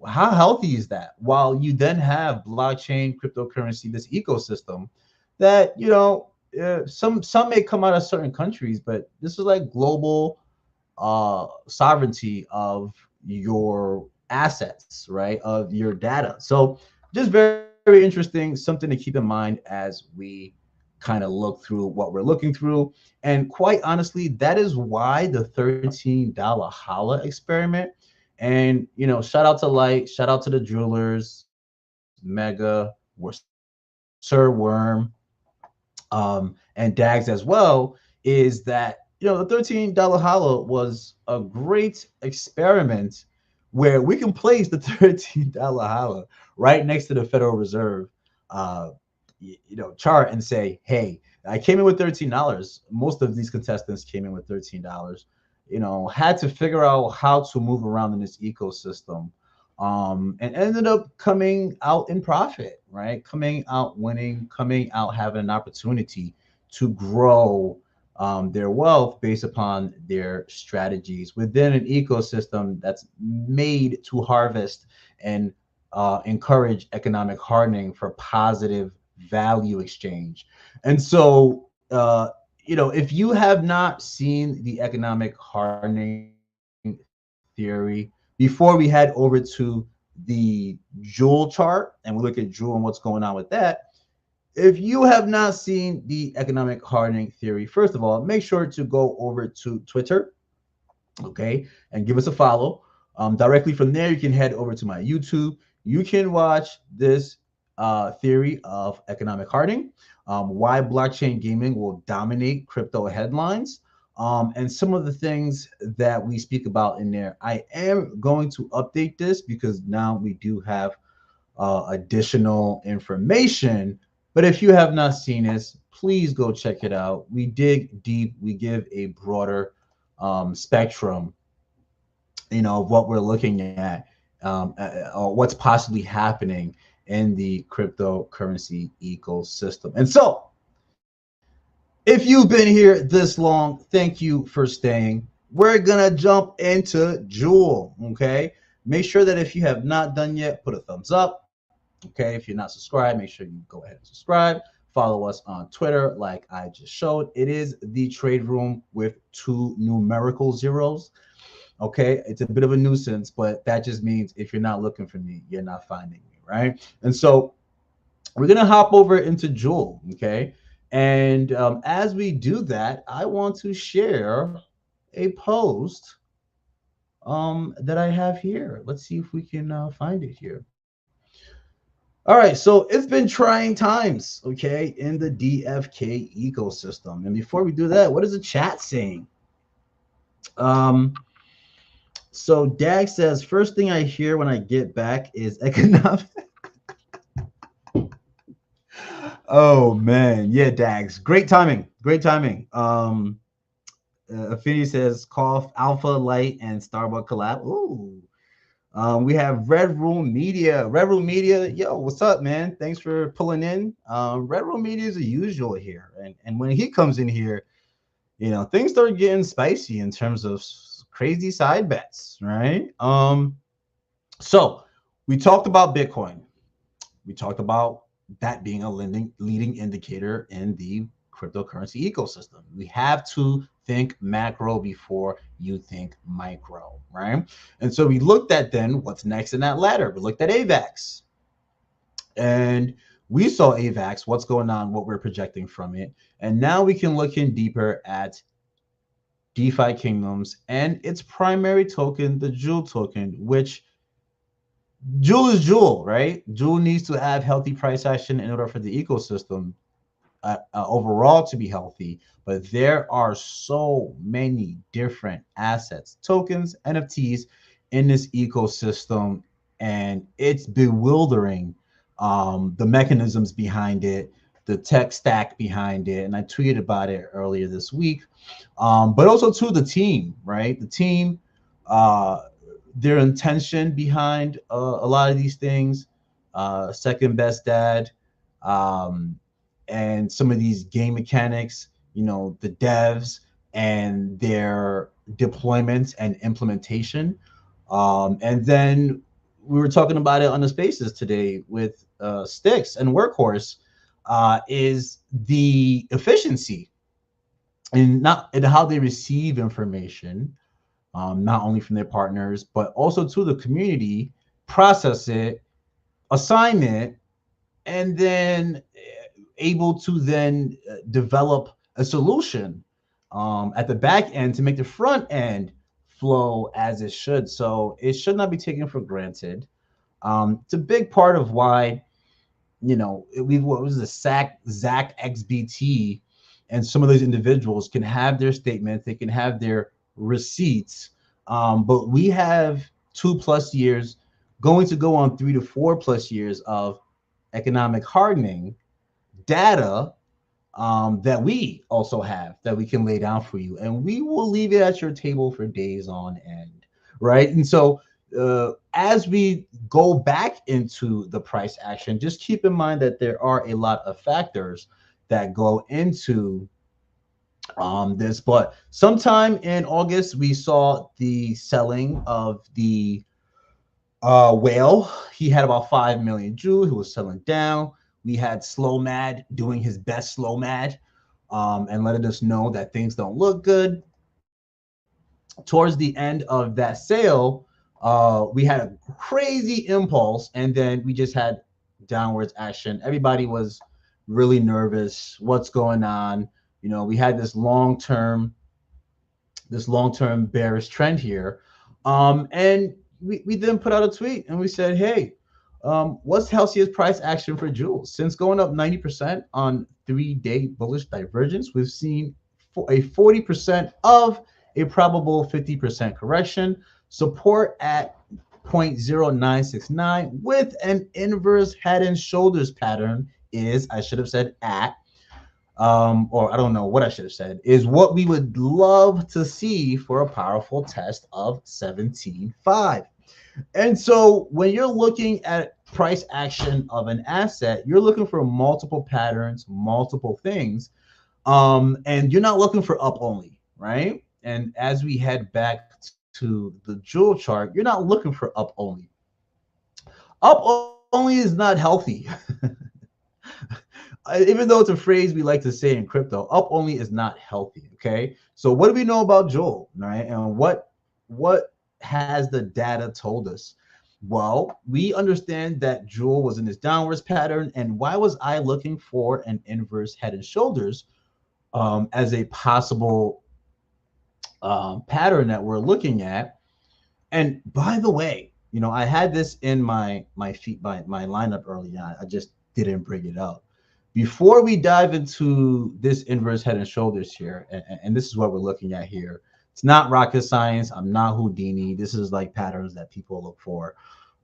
How healthy is that? While you then have blockchain, cryptocurrency, this ecosystem that some may come out of certain countries, but this is like global sovereignty of your assets, right? Of your data. So just very, very interesting, something to keep in mind as we kind of look through what we're looking through. And quite honestly, that is why the $13 holla experiment. And shout out to Light, shout out to the Jewelers, Mega, Sir Worm, and Dags as well, is that the $13 holla was a great experiment where we can place the $13 holla right next to the Federal Reserve uh, chart and say, hey, I came in with $13. Most of these contestants came in with $13. Had to figure out how to move around in this ecosystem, and ended up coming out in profit, right? Coming out winning, coming out having an opportunity to grow their wealth based upon their strategies within an ecosystem that's made to harvest and encourage economic hardening for positive value exchange. And so, if you have not seen the economic hardening theory, before we head over to the Joule chart and we look at Joule and what's going on with that, if you have not seen the economic hardening theory, first of all, make sure to go over to Twitter, okay, and give us a follow. Directly from there, you can head over to my YouTube. You can watch this theory of economic hardening, why blockchain gaming will dominate crypto headlines, and some of the things that we speak about in there. I am going to update this because now we do have additional information. But if you have not seen this, please go check it out. We dig deep, we give a broader spectrum, of what we're looking at, or what's possibly happening in the cryptocurrency ecosystem. And so, if you've been here this long, thank you for staying. We're gonna jump into Jewel. Okay, make sure that if you have not done yet, put a thumbs up. Okay, if you're not subscribed, make sure you go ahead and subscribe. Follow us on Twitter, like I just showed. It is the trade room with two numerical zeros. Okay, it's a bit of a nuisance, but that just means if you're not looking for me, you're not finding me, right? And so we're gonna hop over into Joule, okay? And as we do that, I want to share a post that I have here. Let's see if we can find it here. All right, so it's been trying times, okay, in the DFK ecosystem. And before we do that, what is the chat saying? Um, So Dag says, first thing I hear when I get back is economic. Oh man, yeah, Dags, great timing, great timing. Affinity says, call Alpha Light and Starbucks collab. Ooh. We have Red Room Media. Red Room Media, yo, what's up, man? Thanks for pulling in. Red Room Media is a usual here, and when he comes in here, things start getting spicy in terms of crazy side bets, right? So we talked about Bitcoin. We talked about that being a leading indicator in the cryptocurrency ecosystem. We have to think macro before you think micro, right? And so we looked at then what's next in that ladder. We looked at Avax. And we saw Avax, what's going on, what we're projecting from it. And now we can look in deeper at DeFi Kingdoms and its primary token, the Joule token, which Joule is Joule, right? Joule needs to have healthy price action in order for the ecosystem overall to be healthy. But there are so many different assets, tokens, NFTs in this ecosystem, and it's bewildering. The mechanisms behind it, the tech stack behind it, and I tweeted about it earlier this week. But also to the team, right? The team, their intention behind a lot of these things, second best dad, and some of these game mechanics, the devs and their deployments and implementation. And then we were talking about it on the spaces today with Styx and Workhorse, is the efficiency in how they receive information, not only from their partners, but also to the community, process it, assign it, and then able to then develop a solution at the back end to make the front end flow as it should. So it should not be taken for granted. It's a big part of why, what was the Zach XBT and some of those individuals can have their statements, they can have their receipts, but we have 2+ years, going to go on 3 to 4+ years of economic hardening data that we also have that we can lay down for you, and we will leave it at your table for days on end, right? And so as we go back into the price action, just keep in mind that there are a lot of factors that go into this. But sometime in August, we saw the selling of the whale. He had about 5 million Jews who was selling down. We had Slow Mad doing his best Slow Mad and letting us know that things don't look good. Towards the end of that sale, we had a crazy impulse, and then we just had downwards action. Everybody was really nervous. What's going on? You know, we had this long-term bearish trend here. And we then put out a tweet and we said, hey, what's healthiest price action for Jules? Since going up 90% on 3-day bullish divergence, we've seen a 40% of a probable 50% correction, support at 0.0969 with an inverse head and shoulders pattern is, I should have said at, or I don't know what I should have said, is what we would love to see for a powerful test of 17.5. And so when you're looking at price action of an asset, you're looking for multiple patterns, multiple things, and you're not looking for up only, right? And as we head back to the jewel chart, you're not looking for up only. Up only is not healthy. Even though it's a phrase we like to say in crypto, up only is not healthy. Okay, so what do we know about Joel, right? And what has the data told us? Well, we understand that Joel was in this downwards pattern, and why was I looking for an inverse head and shoulders as a possible pattern that we're looking at? And by the way, you know, I had this in my lineup early on. I just didn't bring it up. Before we dive into this inverse head and shoulders here, and this is what we're looking at here. It's not rocket science. I'm not Houdini. This is like patterns that people look for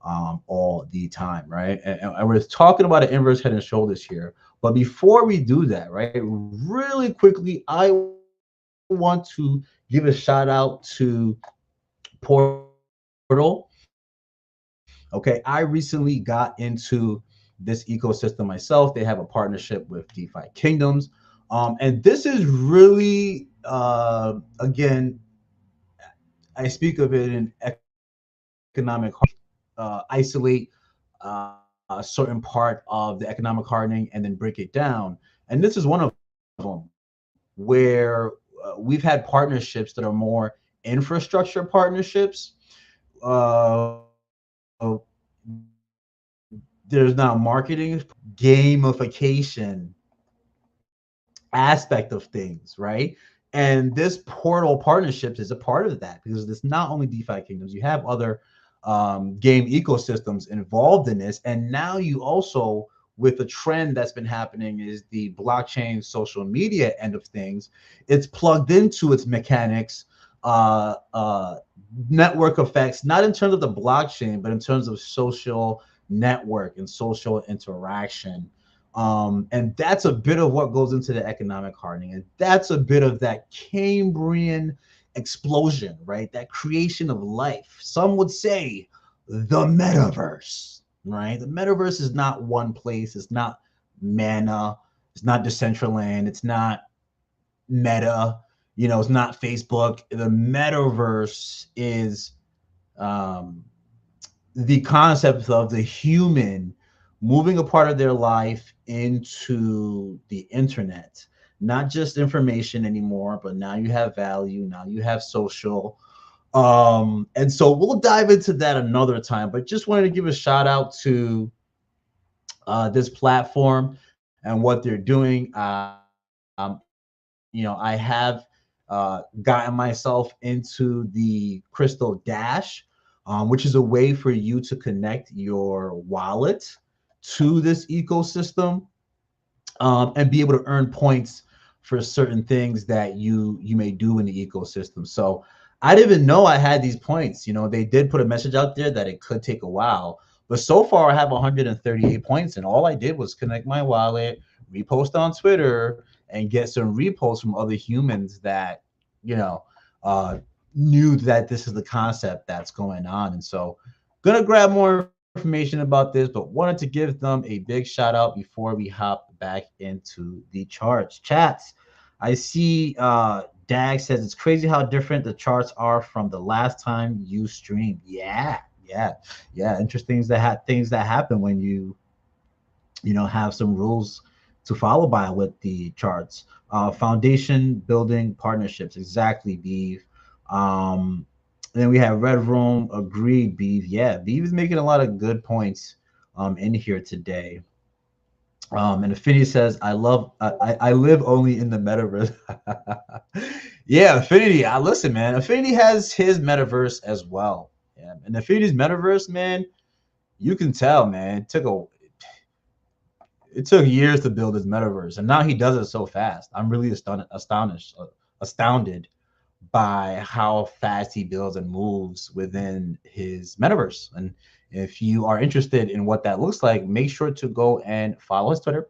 all the time, right? And we're talking about an inverse head and shoulders here. But before we do that, right, really quickly, I want to give a shout out to Portal. Okay, I recently got into this ecosystem myself. They have a partnership with DeFi Kingdoms. And this is really, again, I speak of it in economic isolate a certain part of the economic hardening and then break it down. And this is one of them where we've had partnerships that are more infrastructure partnerships. There's now marketing, gamification aspect of things, right? And this Portal partnerships is a part of that because it's not only DeFi Kingdoms, you have other game ecosystems involved in this. And now you also, with the trend that's been happening, is the blockchain social media end of things. It's plugged into its mechanics, network effects, not in terms of the blockchain, but in terms of social network and social interaction. And that's a bit of what goes into the economic hardening. And that's a bit of that Cambrian explosion, right? That creation of life. Some would say the metaverse, right? The metaverse is not one place. It's not Mana. It's not Decentraland. It's not Meta. You know, it's not Facebook. The metaverse is the concept of the human moving a part of their life into the internet, not just information anymore, but now you have value, now you have social. And so we'll dive into that another time, but just wanted to give a shout out to this platform and what they're doing. You know, I have gotten myself into the Crystal Dash, which is a way for you to connect your wallet to this ecosystem and be able to earn points for certain things that you may do in the ecosystem. So I didn't even know I had these points. You know, they did put a message out there that it could take a while, But so far, I have 138 points, and all I did was connect my wallet, repost on Twitter, and get some reposts from other humans that, you know, uh, knew that this is the concept that's going on. And so, gonna grab more information about this, but wanted to give them a big shout out before we hop back into the charts. Chats, I see Dag says it's crazy how different the charts are from the last time you streamed. Yeah. Interesting things that happen when you know have some rules to follow by with the charts. Foundation building partnerships, exactly, Beef. Then we have Red Room, agreed, Beef. Yeah, Beef is making a lot of good points in here today. And Affinity says, I live only in the metaverse. Yeah, Affinity. Listen, man. Affinity has his metaverse as well. Yeah, and Affinity's metaverse, man, you can tell, man. It took years to build his metaverse, and now he does it so fast. I'm really astounded by how fast he builds and moves within his metaverse. And if you are interested in what that looks like, make sure to go and follow his Twitter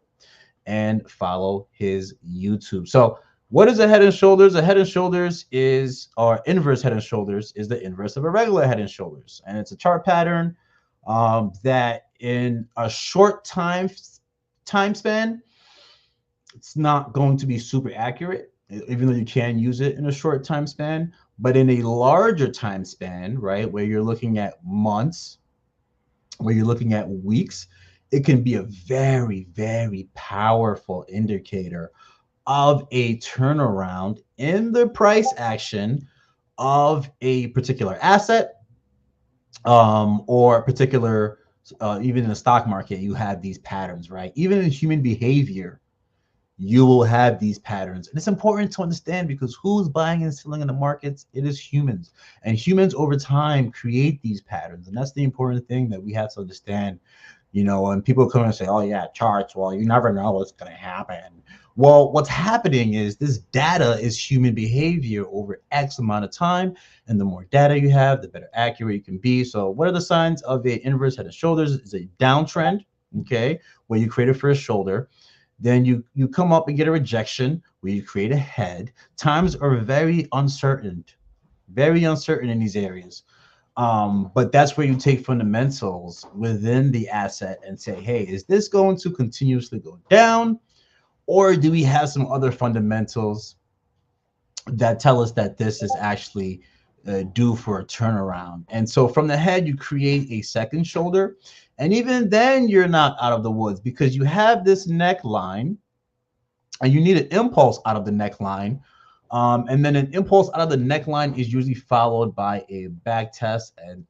and follow his YouTube. So what is a head and shoulders? A head and shoulders is, or inverse head and shoulders is the inverse of a regular head and shoulders. And it's a chart pattern that in a short time span, it's not going to be super accurate, even though you can use it in a short time span. But in a larger time span, right, where you're looking at months, where you're looking at weeks, it can be a very, very powerful indicator of a turnaround in the price action of a particular asset, or a particular, even in the stock market, you have these patterns, right? Even in human behavior, you will have these patterns. And it's important to understand, because who's buying and selling in the markets? It is humans. And humans over time create these patterns. And that's the important thing that we have to understand. You know, when people come and say, oh yeah, charts, well, you never know what's going to happen. Well, what's happening is this data is human behavior over X amount of time. And the more data you have, the better accurate you can be. So what are the signs of a inverse head and shoulders? Is a downtrend, okay, where you create a first shoulder. Then you come up and get a rejection where you create a head. Times are very uncertain in these areas. But that's where you take fundamentals within the asset and say, hey, is this going to continuously go down? Or do we have some other fundamentals that tell us that this is actually due for a turnaround? And so from the head, you create a second shoulder. And even then, you're not out of the woods, because you have this neckline and you need an impulse out of the neckline. And then an impulse out of the neckline is usually followed by a back test and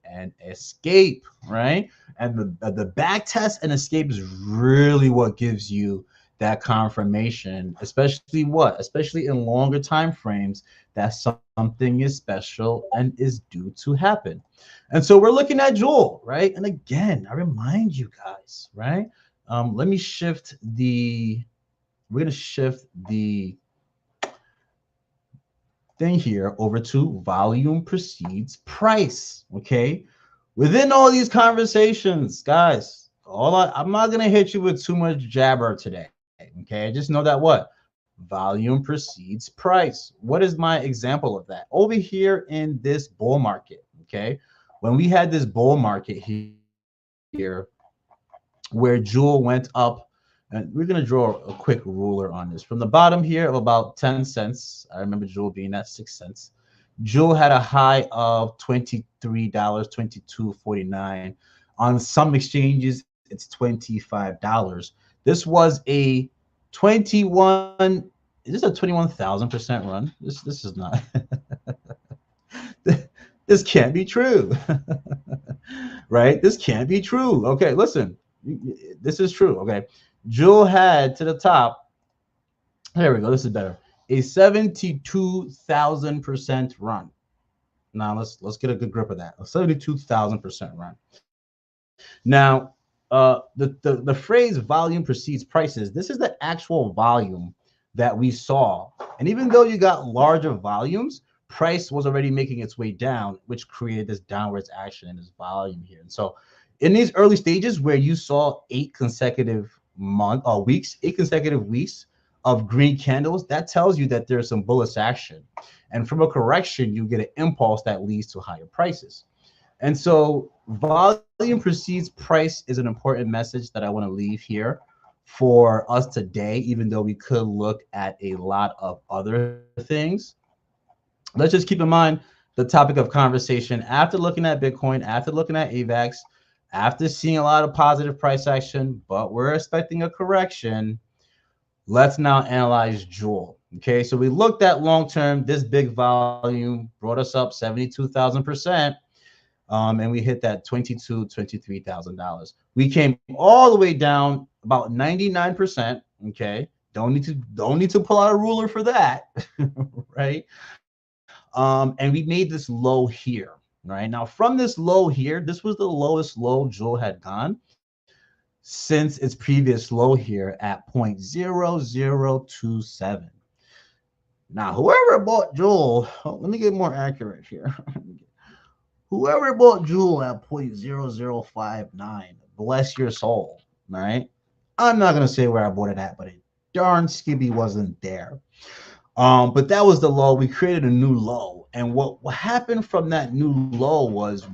escape, right? And the back test and escape is really what gives you that confirmation, especially in longer time frames, that something is special and is due to happen. And so we're looking at Jewel, right? And again, I remind you guys, right? Let me shift we're going to shift the thing here over to volume precedes price, okay? Within all these conversations, guys, I'm not going to hit you with too much jabber today, okay? Just know that what? Volume precedes price. What is my example of that? Over here in this bull market, okay? When we had this bull market here where Jewel went up, and we're going to draw a quick ruler on this. From the bottom here of about 10 cents, I remember Jewel being at 6 cents. Jewel had a high of $23, $22.49. On some exchanges, it's $25. This was a 21, is this a 21,000% run? This is not. This can't be true. Right? This can't be true. Okay, listen. This is true. Okay. Jewel had to the top. There we go. This is better. A 72,000% run. Now let's get a good grip of that. A 72,000% run. Now, the phrase volume precedes prices. This is the actual volume that we saw. And even though you got larger volumes, price was already making its way down, which created this downwards action in this volume here. And so in these early stages where you saw 8 consecutive weeks of green candles, that tells you that there's some bullish action. And from a correction, you get an impulse that leads to higher prices. And so volume precedes price is an important message that I want to leave here for us today, even though we could look at a lot of other things. Let's just keep in mind the topic of conversation after looking at Bitcoin, after looking at Avax, after seeing a lot of positive price action, but we're expecting a correction. Let's now analyze Jewel. Okay, so we looked at long term. This big volume brought us up 72,000%. And we hit that $23,000. We came all the way down about 99%. Okay, don't need to pull out a ruler for that, right? And we made this low here, right? Now from this low here, this was the lowest low Jewel had gone since its previous low here at 0.0027. Now, whoever bought Jewel, let me get more accurate here. Whoever bought Jewel at 0.0059, bless your soul, right? I'm not gonna say where I bought it at, but it darn skibby wasn't there. But that was the low. We created a new low, and what happened from that new low was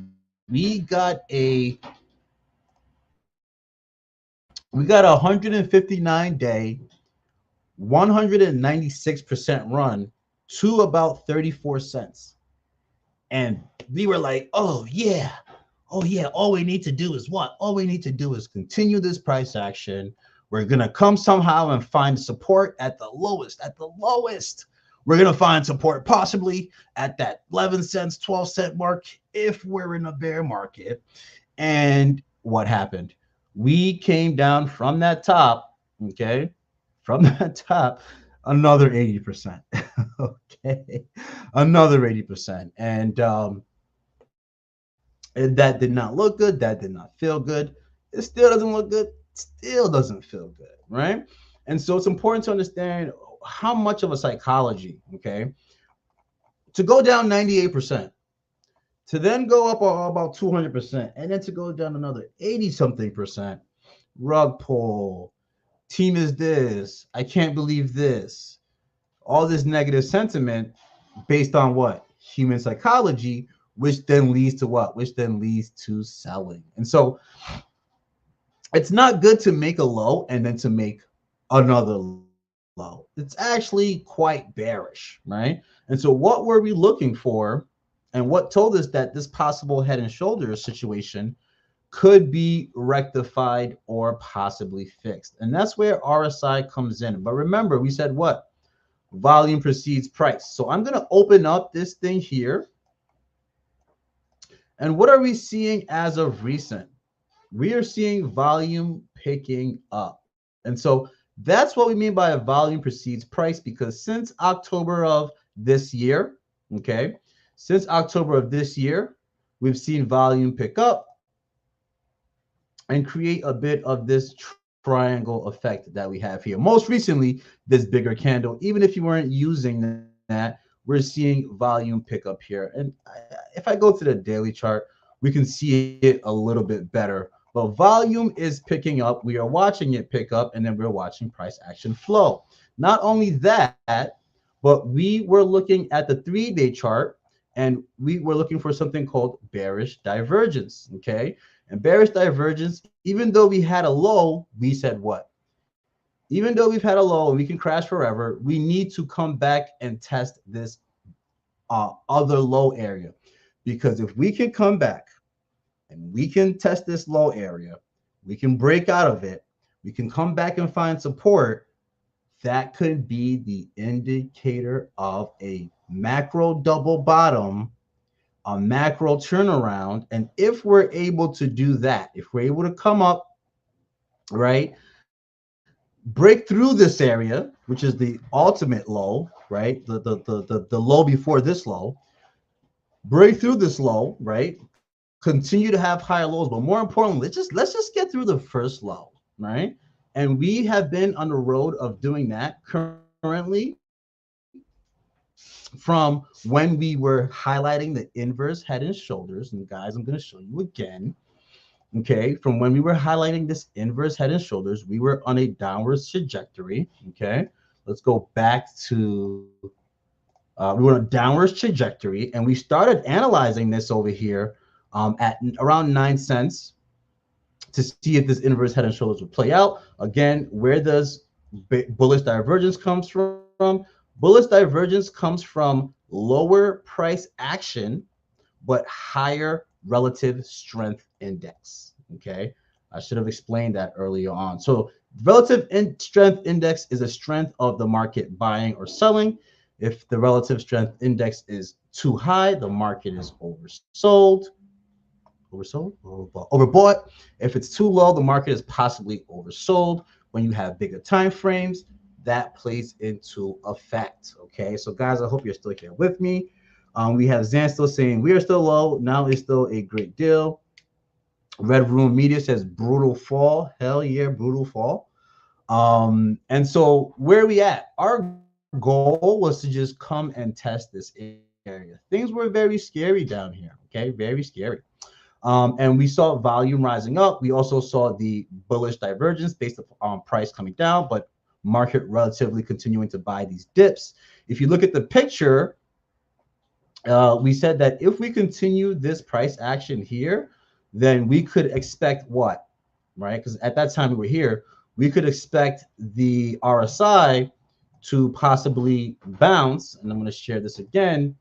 we got a 159-day, 196% run to about 34 cents. And we were like, oh yeah, all we need to do is what? All we need to do is continue this price action. We're going to come somehow and find support at the lowest, We're going to find support possibly at that 11 cents, 12-cent mark if we're in a bear market. And what happened? We came down from that top, okay? From that top, another 80%. Okay, another 80%. And that did not look good. That did not feel good. It still doesn't look good. Still doesn't feel good, right? And so it's important to understand how much of a psychology, okay, to go down 98%, to then go up about 200%, and then to go down another 80-something percent. Rug pull, team is this, I can't believe this. All this negative sentiment based on what? Human psychology, which then leads to what? Which then leads to selling. And so it's not good to make a low and then to make another low. It's actually quite bearish, right? And so what were we looking for, and what told us that this possible head and shoulders situation could be rectified or possibly fixed? And that's where RSI comes in. But remember, we said what? Volume precedes price. So I'm going to open up this thing here. And what are we seeing as of recent? We are seeing volume picking up. And so that's what we mean by a volume precedes price, because since October of this year, okay, since October of this year, we've seen volume pick up and create a bit of this triangle effect that we have here. Most recently, this bigger candle, even if you weren't using that, we're seeing volume pick up here. And if I go to the daily chart, we can see it a little bit better. But volume is picking up. We are watching it pick up, and then we're watching price action flow. Not only that, but we were looking at the 3-day chart, and we were looking for something called bearish divergence, okay? And bearish divergence, even though we had a low, we said what? Even though we've had a low and we can crash forever, we need to come back and test this other low area. Because if we can come back and we can test this low area, we can break out of it, we can come back and find support, that could be the indicator of a macro double bottom, a macro turnaround. And if we're able to do that, if we're able to come up, right, break through this area, which is the ultimate low, right, the low before this low, break through this low, right, continue to have higher lows, but more importantly, let's just get through the first low, right? And we have been on the road of doing that currently from when we were highlighting the inverse head and shoulders. And guys, I'm going to show you again. Okay, from when we were highlighting this inverse head and shoulders, we were on a downward trajectory. Okay, let's go back to we were on a downward trajectory, and we started analyzing this over here at around 9 cents to see if this inverse head and shoulders would play out. Again, where does bullish divergence comes from? Bullish divergence comes from lower price action but higher relative strength index. Okay, I should have explained that earlier on. So relative strength index is a strength of the market buying or selling. If the relative strength index is too high, the market is overbought. If it's too low, the market is possibly oversold. When you have bigger time frames, that plays into effect. Okay, so guys, I hope you're still here with me. We have Zan still saying we are still low. Now is still a great deal. Red Room Media says brutal fall. Hell yeah, brutal fall. And so where are we at? Our goal was to just come and test this area. Things were very scary down here. Okay, very scary. And we saw volume rising up. We also saw the bullish divergence based on price coming down, but market relatively continuing to buy these dips. If you look at the picture, we said that if we continue this price action here, then we could expect what, right? Because at that time we were here, we could expect the RSI to possibly bounce. And I'm going to share this again.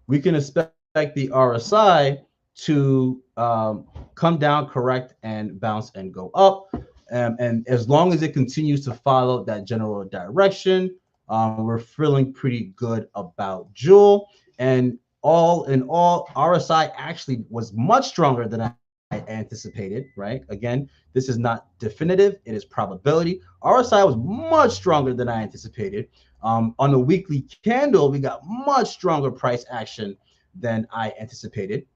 We can expect the RSI to come down, correct, and bounce and go up. And as long as it continues to follow that general direction, we're feeling pretty good about Jewel. And all in all, RSI actually was much stronger than I anticipated, right? Again, this is not definitive, it is probability. RSI was much stronger than I anticipated. On a weekly candle, we got much stronger price action than I anticipated.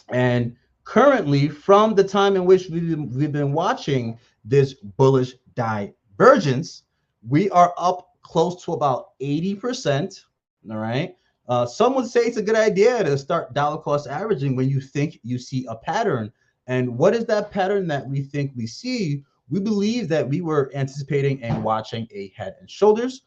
And currently, from the time in which we've been watching this bullish divergence, we are up close to about 80%. All right. Some would say it's a good idea to start dollar cost averaging when you think you see a pattern. And what is that pattern that we think we see? We believe that we were anticipating and watching a head and shoulders.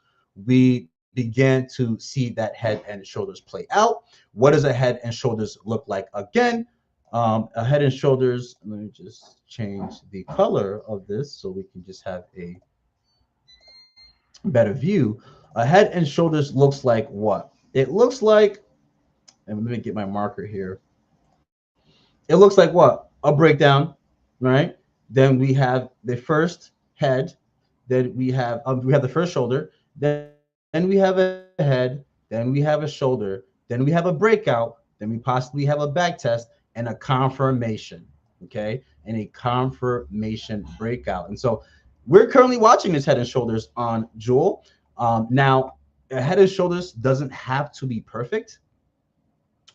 We began to see that head and shoulders play out. What does a head and shoulders look like again? A head and shoulders, let me just change the color of this so we can just have a better view. A head and shoulders looks like what? It looks like, and let me get my marker here. It looks like what? A breakdown, right? Then we have the first head, then we have the first shoulder, then we have a head, then we have a shoulder, then we have a breakout, then we possibly have a back test and a confirmation, okay? And a confirmation breakout. And so we're currently watching this head and shoulders on Jewel. Now, a head and shoulders doesn't have to be perfect.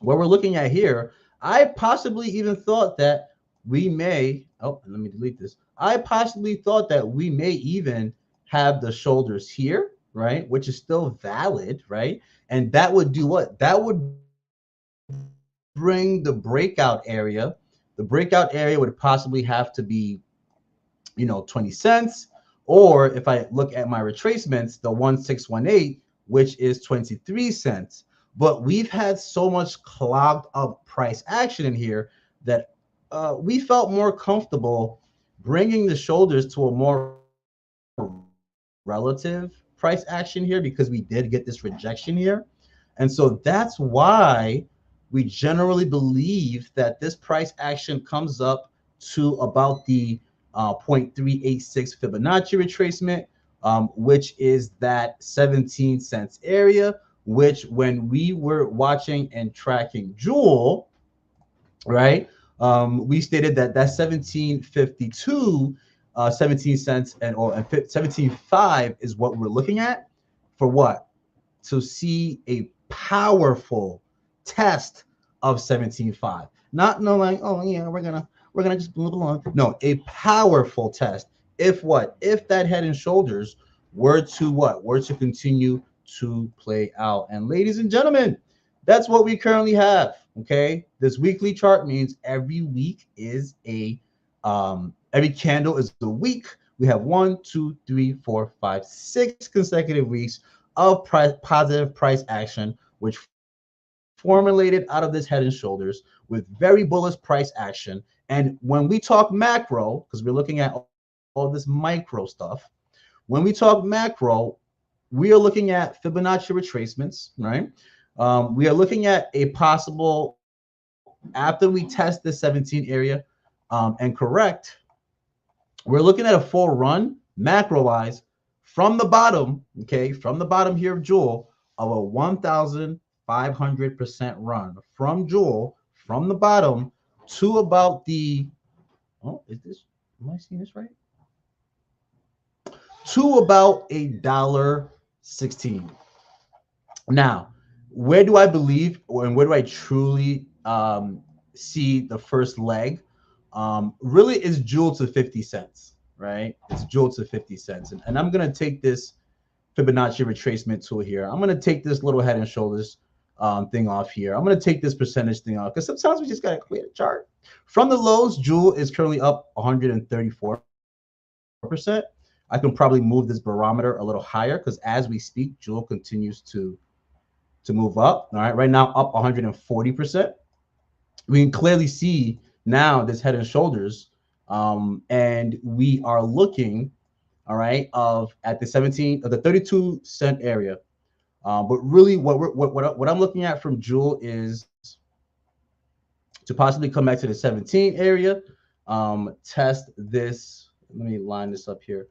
What we're looking at here, I possibly even thought that we may, oh, let me delete this. I possibly thought that we may even have the shoulders here, right? Which is still valid, right? And that would do what? That would bring the breakout area. The breakout area would possibly have to be, 20 cents. Or if I look at my retracements, the 1618, which is 23 cents. But we've had so much clogged up price action in here that we felt more comfortable bringing the shoulders to a more relative price action here because we did get this rejection here. And so that's why we generally believe that this price action comes up to about the 0.386 Fibonacci retracement, which is that 17 cents area, which when we were watching and tracking Jewel, right, we stated that 1752, 17 cents and 17.5 is what we're looking at for what? To see a powerful test of 17.5. Not no like, oh yeah, we're gonna just move along. No, a powerful test. If what? If that head and shoulders were to what? Were to continue to play out. And ladies and gentlemen, that's what we currently have. Okay, this weekly chart means every week is every candle is a week. We have 6 consecutive weeks of positive price action, which formulated out of this head and shoulders with very bullish price action. And when we talk macro, because we're looking at all this micro stuff, when we talk macro, we are looking at Fibonacci retracements, right? We are looking at a possible, after we test the 17 area and correct, we're looking at a full run macro wise from the bottom, okay, from the bottom here of Jewel of a 1,500% run from Jewel from the bottom to about the, oh, is this, am I seeing this right? To about $1.16. Now, where do I believe, and where do I truly see the first leg? Really is Jewel to 50 cents, right? It's Jewel to 50 cents. And I'm going to take this Fibonacci retracement tool here. I'm going to take this little head and shoulders thing off here. I'm going to take this percentage thing off because sometimes we just got to clear the chart. From the lows, Jewel is currently up 134%. I can probably move this barometer a little higher because as we speak, Jewel continues to move up. All right, right now up 140%. We can clearly see now this head and shoulders, and we are looking, all right, of at the 17 of the 32-cent area. But really, what I'm looking at from Jewel is to possibly come back to the 17 area, test this. Let me line this up here.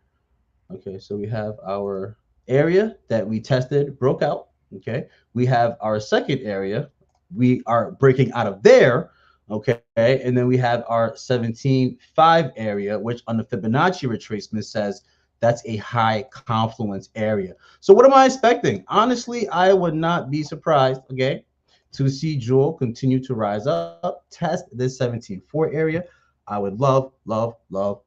Okay, so we have our area that we tested, broke out. Okay, we have our second area. We are breaking out of there. Okay, and then we have our 17.5 area, which on the Fibonacci retracement says that's a high confluence area. So what am I expecting? Honestly, I would not be surprised, okay, to see Jewel continue to rise up, test this 17.4 area. I would love, love, love,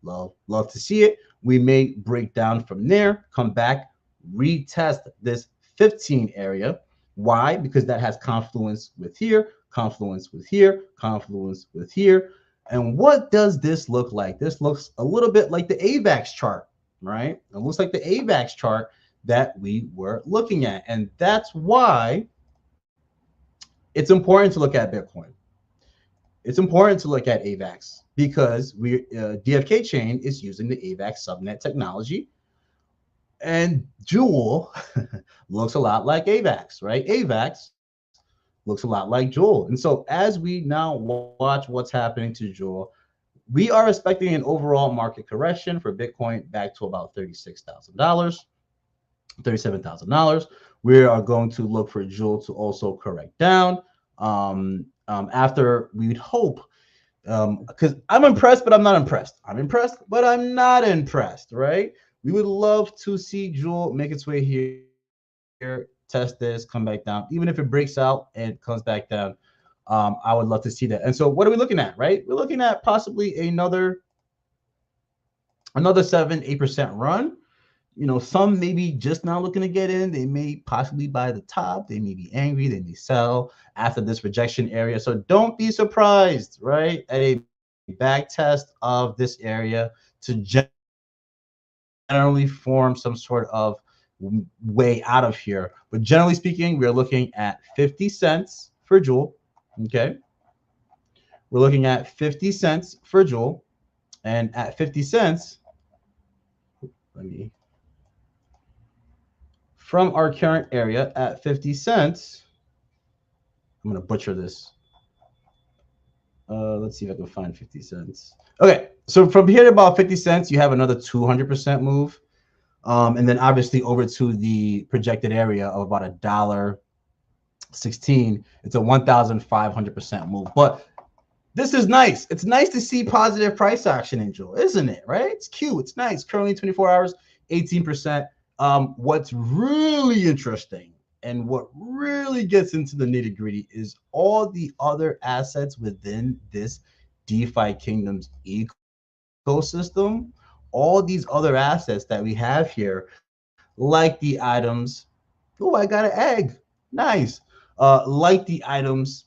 love to see it. We may break down from there, come back, retest this 15 area. Why? Because that has confluence with here, confluence with here, confluence with here. And what does this look like? This looks a little bit like the Avax chart, right? It looks like the Avax chart that we were looking at. And that's why it's important to look at Bitcoin. It's important to look at Avax because DFK chain is using the Avax subnet technology, and Jewel looks a lot like Avax, right? Avax looks a lot like Jewel. And so as we now watch what's happening to Jewel, we are expecting an overall market correction for Bitcoin back to about $36,000, $37,000. We are going to look for Jewel to also correct down. After we would hope, because I'm impressed, but I'm not impressed. I'm impressed, but I'm not impressed, right? We would love to see Jewel make its way here, test this, come back down. Even if it breaks out and comes back down, I would love to see that. And so what are we looking at, right? We're looking at possibly another 7-8% run. Some may be just now looking to get in. They may possibly buy the top. They may be angry. They may sell after this rejection area. So don't be surprised, right? At a back test of this area to generally form some sort of way out of here. But generally speaking, we're looking at 50 cents for Jewel. Okay. We're looking at 50 cents for Jewel. And at 50 cents, from our current area at 50 cents, I'm going to butcher this. Let's see if I can find 50 cents. Okay, so from here to about 50 cents, you have another 200% move. And then obviously over to the projected area of about $1.16, it's a 1,500% move. But this is nice. It's nice to see positive price action in Jewel, isn't it? Right? It's cute. It's nice. Currently 24 hours, 18%. What's really interesting and what really gets into the nitty-gritty is all the other assets within this DeFi Kingdom's ecosystem, all these other assets that we have here, like the items. Oh, I got an egg. Nice. like the items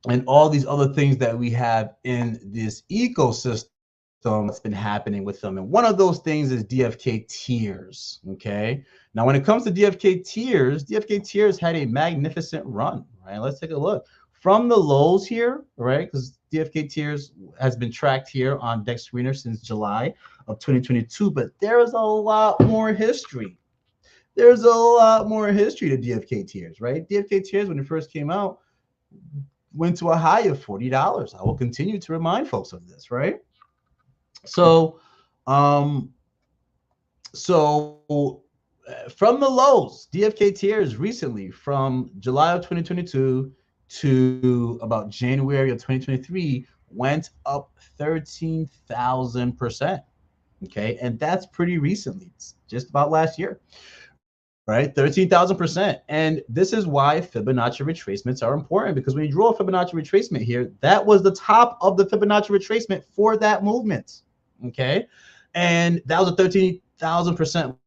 and all these other things that we have in this ecosystem, what's been happening with them. And one of those things is DFK tiers. Okay. Now, when it comes to DFK tiers had a magnificent run, right? Let's take a look from the lows here, right? Because DFK tiers has been tracked here on Dex Screener since July of 2022, but there is a lot more history. There's a lot more history to DFK tiers, right? DFK tiers, when it first came out, went to a high of $40. I will continue to remind folks of this, right? So, um, from the lows, DFK tiers recently from July of 2022 to about January of 2023 went up 13,000%. Okay, and that's pretty recently. It's just about last year, right? 13,000%. And this is why Fibonacci retracements are important, because when you draw a Fibonacci retracement here, that was the top of the Fibonacci retracement for that movement. Okay. And that was a 13,000%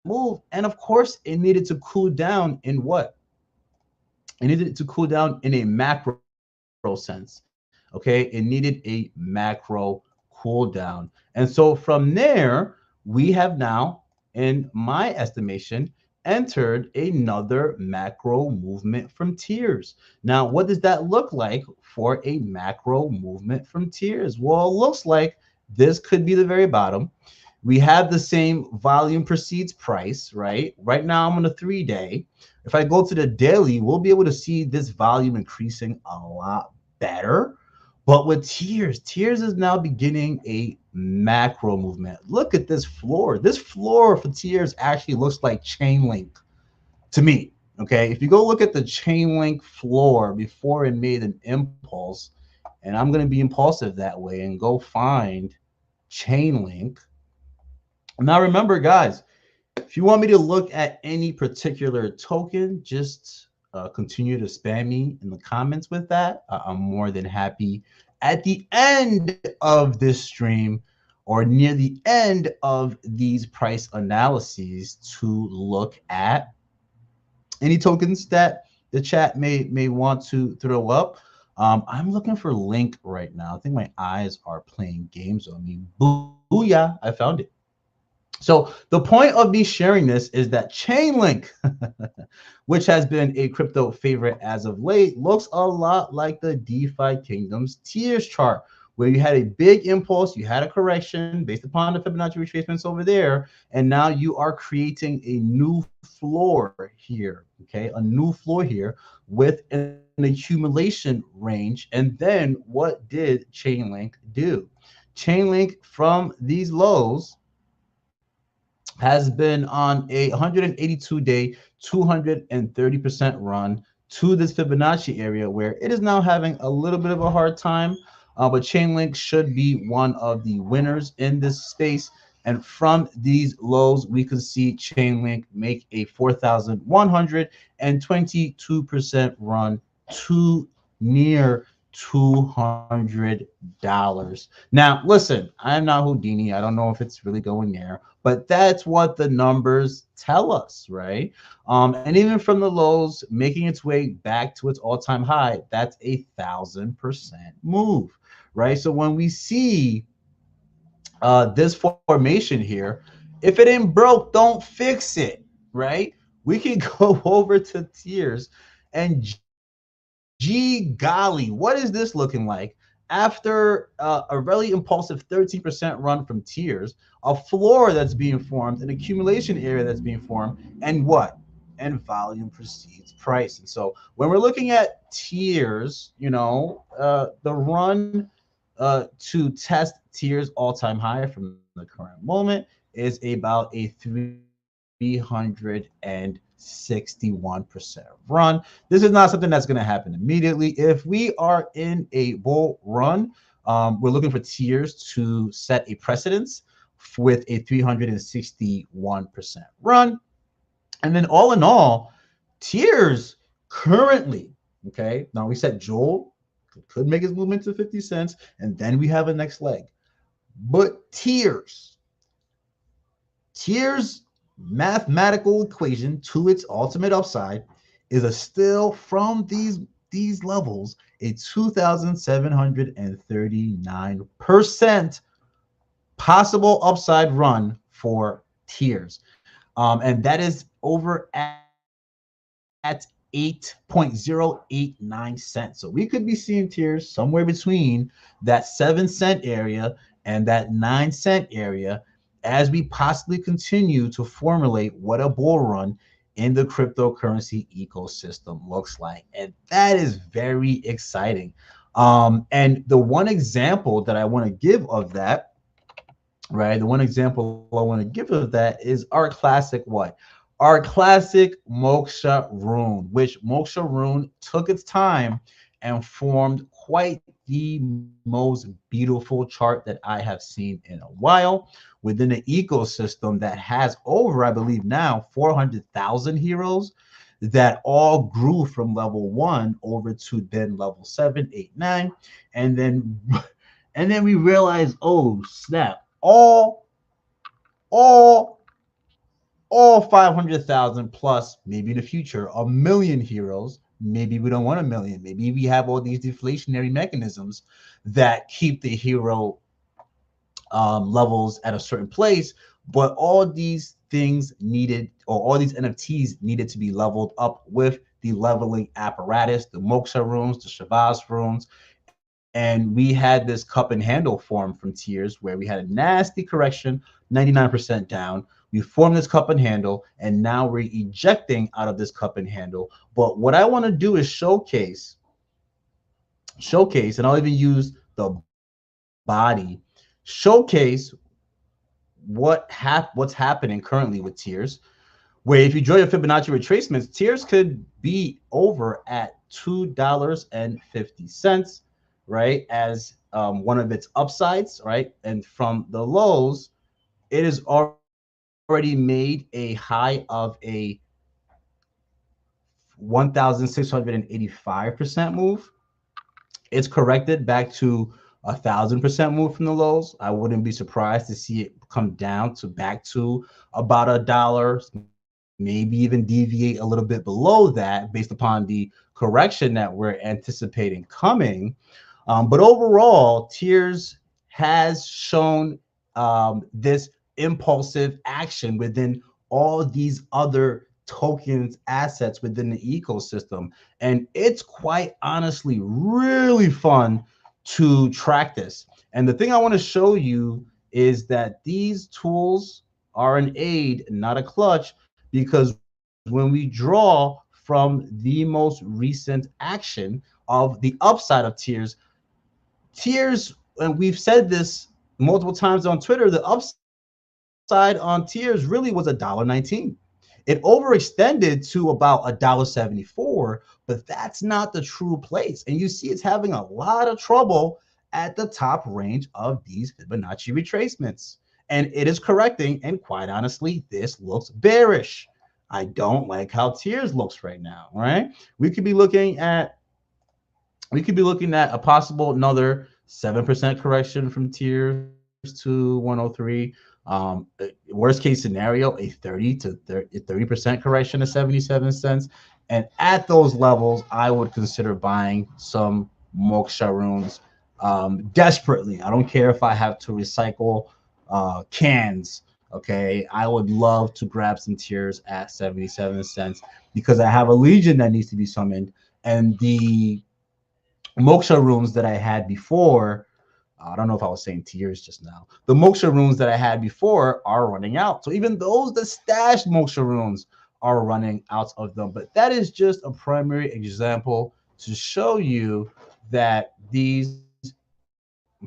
move. And of course, it needed to cool down in what? It needed to cool down in a macro sense. Okay. It needed a macro cool down. And so from there, we have now, in my estimation, entered another macro movement from tiers. Now, what does that look like for a macro movement from tiers? Well, it looks like this could be the very bottom. We have the same volume precedes price, right? Right now, I'm on a 3-day. If I go to the daily, we'll be able to see this volume increasing a lot better. But with tiers is now beginning a macro movement. Look at this floor. This floor for tiers actually looks like chain link to me. Okay, if you go look at the chain link floor before it made an impulse, and I'm going to be impulsive that way and go find chain link. Now remember, guys, if you want me to look at any particular token, just continue to spam me in the comments with that. I'm more than happy at the end of this stream or near the end of these price analyses to look at any tokens that the chat may want to throw up. I'm looking for link right now. I think my eyes are playing games on me. Booyah, I found it. So the point of me sharing this is that Chainlink, which has been a crypto favorite as of late, looks a lot like the DeFi Kingdom's tiers chart, where you had a big impulse, you had a correction based upon the Fibonacci retracements over there, and now you are creating a new floor here, okay? A new floor here with an accumulation range. And then what did Chainlink do? Chainlink from these lows has been on a 182-day, 230% run to this Fibonacci area, where it is now having a little bit of a hard time. But Chainlink should be one of the winners in this space. And from these lows, we could see Chainlink make a 4,122% run to near $200. Now, listen, I'm not Houdini. I don't know if it's really going there, but that's what the numbers tell us, right? And even from the lows, making its way back to its all-time high, that's 1,000% move, right? So when we see this formation here, if it ain't broke, don't fix it, right? We can go over to tiers and gee golly, what is this looking like? After a really impulsive 13% run from tiers, a floor that's being formed, an accumulation area that's being formed, and what? And volume precedes price. And so when we're looking at tiers, the run to test tiers all-time high from the current moment is about a 361% run. This is not something that's going to happen immediately. If we are in a bull run, we're looking for tiers to set a precedence with a 361% run. And then all in all, tiers currently, okay, now we said Joel could make his movement to 50 cents, and then we have a next leg. But tiers mathematical equation to its ultimate upside is a still from these levels a 2,739% possible upside run for tiers. And that is over at 8.089 cents. So we could be seeing tiers somewhere between that 7 cent area and that 9 cent area as we possibly continue to formulate what a bull run in the cryptocurrency ecosystem looks like. And that is very exciting. And the one example that I want to give of that, right? The one example I want to give of that is our classic what? Our classic Moksha rune, which Moksha rune took its time and formed quite the most beautiful chart that I have seen in a while within an ecosystem that has over, I believe now, 400,000 heroes that all grew from level 1 over to then level 7, 8, 9, and then and then we realized, oh snap, all all 500,000 plus, maybe in the future, a million heroes. Maybe we don't want a million. Maybe we have all these deflationary mechanisms that keep the hero levels at a certain place. But all these things needed, or all these NFTs needed to be leveled up with the leveling apparatus, the Moksha runes, the Shavaz runes. And we had this cup and handle form from tiers where we had a nasty correction, 99% down. We formed this cup and handle, and now we're ejecting out of this cup and handle. But what I want to do is showcase, and I'll even use the body, showcase what's happening currently with tiers. Where if you draw your Fibonacci retracements, tiers could be over at $2.50, right, as one of its upsides, right? And from the lows, it has already made a high of a 1,685% move. It's corrected back to 1,000% move from the lows. I wouldn't be surprised to see it come down to back to about $1, maybe even deviate a little bit below that based upon the correction that we're anticipating coming. But overall, Tiers has shown this impulsive action within all these other tokens, assets within the ecosystem. And it's quite honestly really fun to track this. And the thing I want to show you is that these tools are an aid, not a clutch, because when we draw from the most recent action of the upside of tiers, and we've said this multiple times on Twitter, the upside on tiers really was $1.19. It overextended to about $1.74, but that's not the true place. And you see it's having a lot of trouble at the top range of these Fibonacci retracements. And it is correcting, and quite honestly, this looks bearish. I don't like how tiers looks right now, right? We could be looking at a possible another 7% correction from tiers to 103. Worst case scenario, a 30% correction to 77 cents. And at those levels, I would consider buying some Moksha runes desperately. I don't care if I have to recycle cans. Okay, I would love to grab some tiers at 77 cents because I have a legion that needs to be summoned, and the Moksha runes that I had before, I don't know if I was saying tiers just now. The Moksha runes that I had before are running out. So even those that stashed Moksha runes are running out of them. But that is just a primary example to show you that these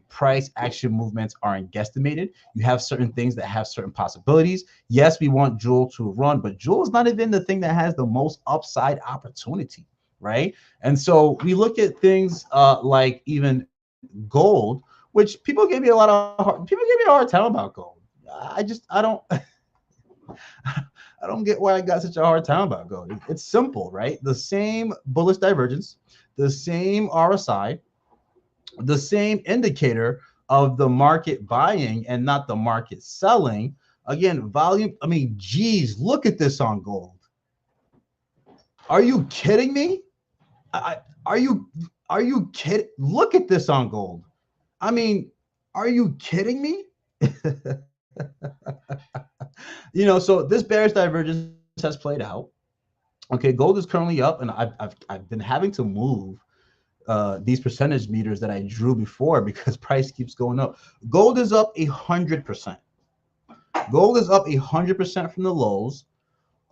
price action movements aren't guesstimated. You have certain things that have certain possibilities. Yes, we want Jewel to run, but Jewel is not even the thing that has the most upside opportunity, right? And so we look at things like even gold, which people gave me a lot of people gave me a hard time about gold. I don't I don't get why I got such a hard time about gold. It's simple, right? The same bullish divergence, the same RSI, the same indicator of the market buying and not the market selling. Again, volume. I mean, geez, look at this on gold. Are you kidding me? I, are you kidding? Look at this on gold. I mean, are you kidding me? So this bearish divergence has played out. Okay, gold is currently up, and I've been having to move these percentage meters that I drew before because price keeps going up. Gold is up 100%. Gold is up 100% from the lows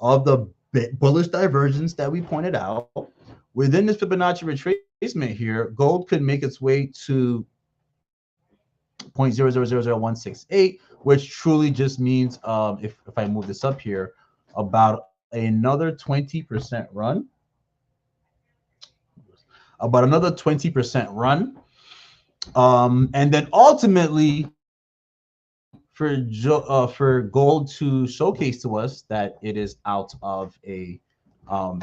of the bullish divergence that we pointed out. Within this Fibonacci retracement here, gold could make its way to 0.0000168, which truly just means if I move this up here, about another 20% run. About another 20% run. And then ultimately for gold to showcase to us that it is out of a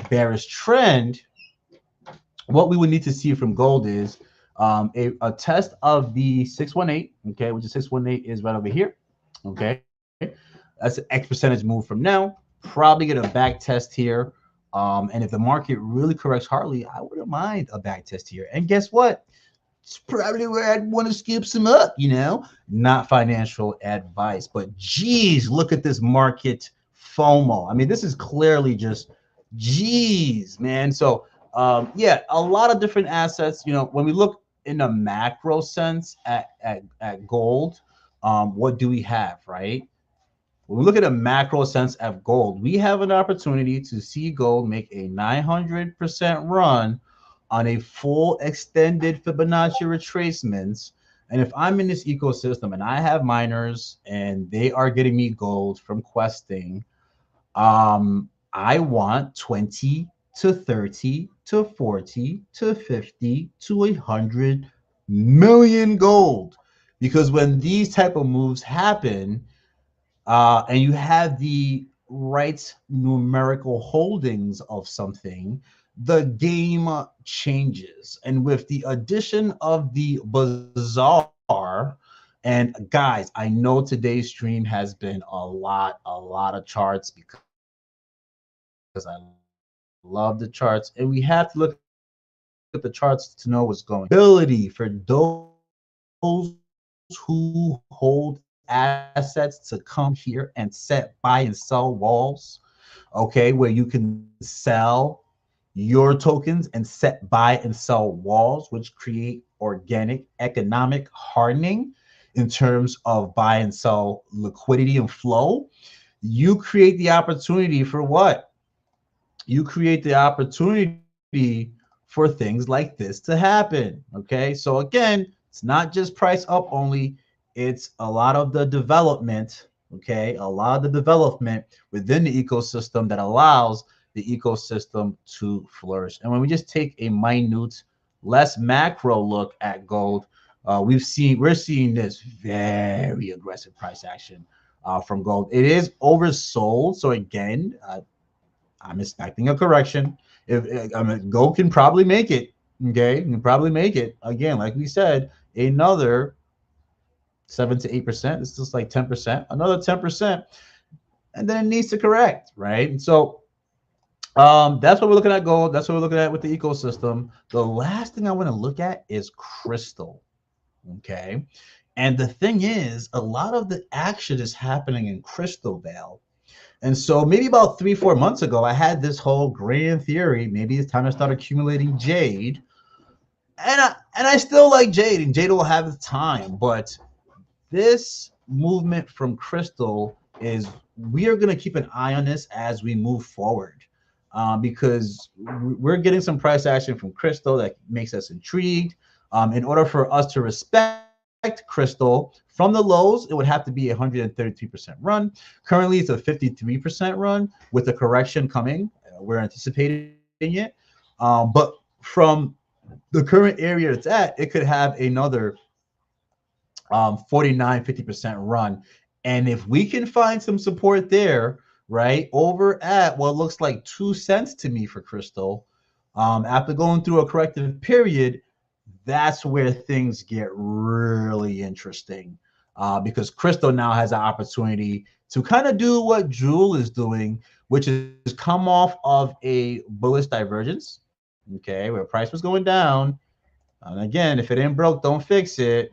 bearish trend, what we would need to see from gold is a test of the 618, okay, which is 618 is right over here, okay. That's an X percentage move from now. Probably get a back test here. And if the market really corrects hardly, I wouldn't mind a back test here. And guess what? It's probably where I'd want to scoop some up, not financial advice. But geez, look at this market FOMO. I mean, this is clearly just geez, man. So yeah, a lot of different assets. When we look in a macro sense at gold, what do we have, right? When we look at a macro sense of gold, we have an opportunity to see gold make a 900% run on a full extended Fibonacci retracements. And if I'm in this ecosystem and I have miners and they are getting me gold from questing, I want 20 to 30 to 40 to 50 to 100 million gold. Because when these type of moves happen, and you have the right numerical holdings of something, the game changes. And with the addition of the bazaar, and guys, I know today's stream has been a lot of charts because I love the charts, and we have to look at the charts to know what's going on. Ability for those who hold assets to come here and set buy and sell walls, okay, where you can sell your tokens and set buy and sell walls, which create organic economic hardening in terms of buy and sell liquidity and flow. You create the opportunity for what? You create the opportunity for things like this to happen. Okay, so again, it's not just price up only. It's a lot of the development, okay, a lot of the development within the ecosystem that allows the ecosystem to flourish. And when we just take a minute, less macro look at gold, we're seeing this very aggressive price action from gold. It is oversold. So again, I'm expecting a correction. If gold can probably make it, okay, can probably make it again, like we said, another 7 to 8%. It's just like 10%, another 10%, and then it needs to correct, right? And so that's what we're looking at gold. That's what we're looking at with the ecosystem. The last thing I want to look at is crystal, okay? And the thing is, a lot of the action is happening in crystal, Val. And so maybe about 3-4 months ago, I had this whole grand theory. Maybe it's time to start accumulating jade. And I still like jade, and jade will have its time, but this movement from crystal is, we are going to keep an eye on this as we move forward, because we're getting some price action from crystal that makes us intrigued. In order for us to respect crystal from the lows, it would have to be a 133% run. Currently, it's a 53% run with a correction coming. We're anticipating it. But from the current area it's at, it could have another 49-50% run. And if we can find some support there, right, over at what looks like 2 cents to me for crystal, after going through a corrective period, that's where things get really interesting. because Crystal now has an opportunity to kind of do what Jewel is doing, which is come off of a bullish divergence, okay, where price was going down. And again, if it ain't broke, don't fix it.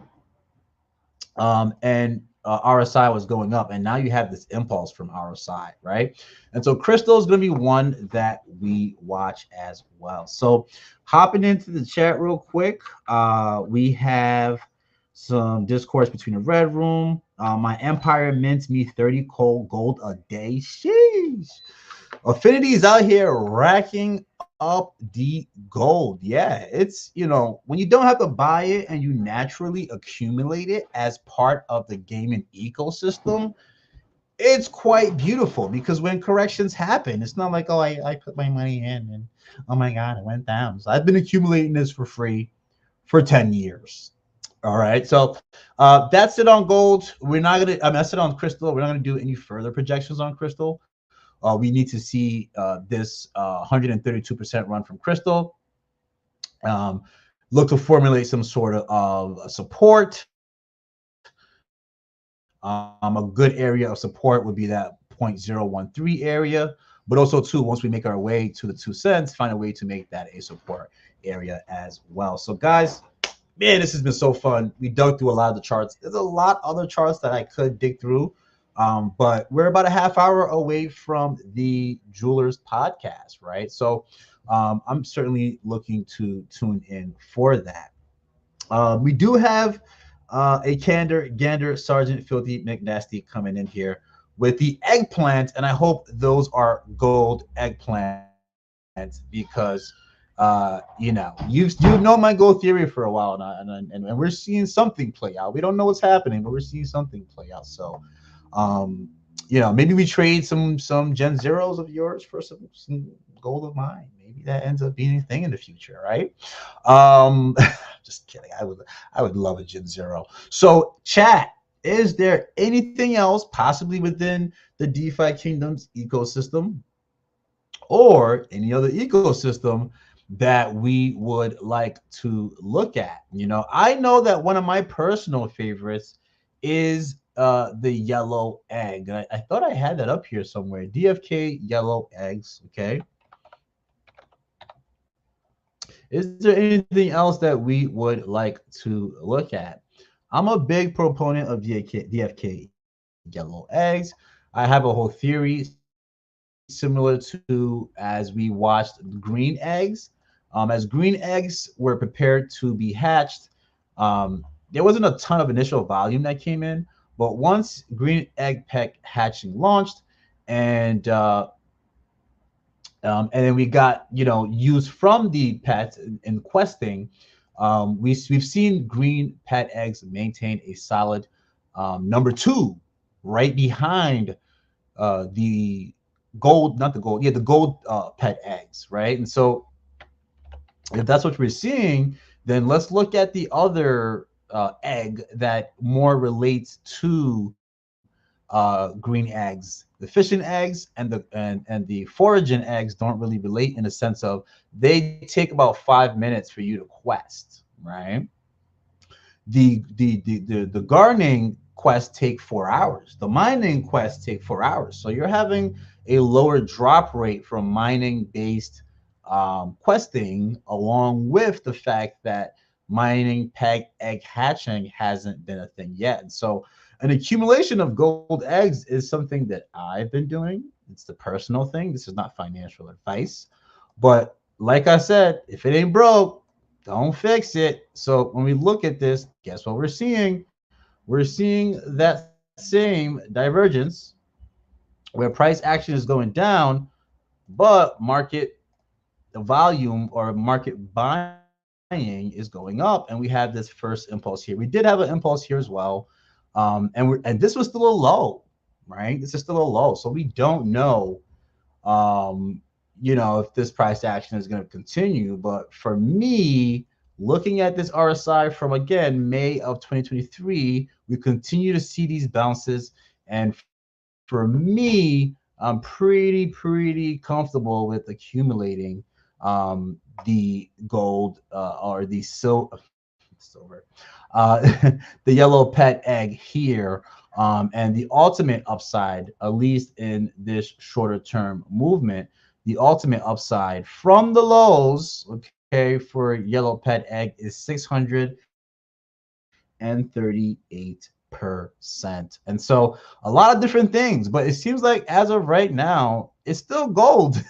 And RSI was going up, and now you have this impulse from RSI, right? And so Crystal is going to be one that we watch as well. So hopping into the chat real quick, we have some discourse between the red room. My empire mints me 30 cold gold a day. Sheesh. Affinity is out here racking up the gold. Yeah, it's, when you don't have to buy it and you naturally accumulate it as part of the gaming ecosystem, it's quite beautiful because when corrections happen, it's not like, oh, I put my money in and oh my God, it went down. So I've been accumulating this for free for 10 years. All right. So that's it on gold. We're not going to, that's it on crystal. We're not going to do any further projections on crystal. We need to see this 132% run from Crystal. Look to formulate some sort of support. A good area of support would be that 0.013 area. But also, too, once we make our way to the 2 cents, find a way to make that a support area as well. So, guys, man, this has been so fun. We dug through a lot of the charts. There's a lot other charts that I could dig through. But we're about a half hour away from the Jewelers podcast, right? So I'm certainly looking to tune in for that. We do have a Gander Sergeant Filthy McNasty coming in here with the eggplant, and I hope those are gold eggplants because you know my gold theory for a while now, and we're seeing something play out. We don't know what's happening, but we're seeing something play out. So maybe we trade some Gen Zeros of yours for some gold of mine. Maybe that ends up being a thing in the future, right? Um, just kidding. I would love a Gen Zero. So, chat, is there anything else possibly within the DeFi Kingdom's ecosystem or any other ecosystem that we would like to look at? I know that one of my personal favorites is the yellow egg. I thought I had that up here somewhere. DFK yellow eggs. Okay. Is there anything else that we would like to look at? I'm a big proponent of DFK yellow eggs. I have a whole theory similar to as we watched green eggs. As green eggs were prepared to be hatched, there wasn't a ton of initial volume that came in, but once green egg peck hatching launched, and and then we got used from the pets in questing, we've seen green pet eggs maintain a solid number two, right behind the gold, not the gold, yeah, the gold pet eggs, right? And so if that's what we're seeing, then let's look at the other egg that more relates to green eggs. The fishing eggs and the foraging eggs don't really relate in the sense of they take about 5 minutes for you to quest, right? The gardening quests take 4 hours. The mining quests take 4 hours. So you're having a lower drop rate from mining based questing, along with the fact that mining peg egg hatching hasn't been a thing yet. And so an accumulation of gold eggs is something that I've been doing. It's the personal thing. This is not financial advice. But like I said, if it ain't broke, don't fix it. So when we look at this, guess what we're seeing? We're seeing that same divergence where price action is going down, but market volume or market buying is going up, and we have this first impulse here. We did have an impulse here as well, and this was still a low, right? This is still a low, so we don't know, um, if this price action is going to continue. But for me, looking at this RSI from again May of 2023, we continue to see these bounces, and for me, I'm pretty comfortable with accumulating the gold or the silver. silver, uh, the yellow pet egg here, and the ultimate upside, at least in this shorter term movement, the ultimate upside from the lows, okay, for yellow pet egg is 638%. And so a lot of different things, but it seems like as of right now, it's still gold.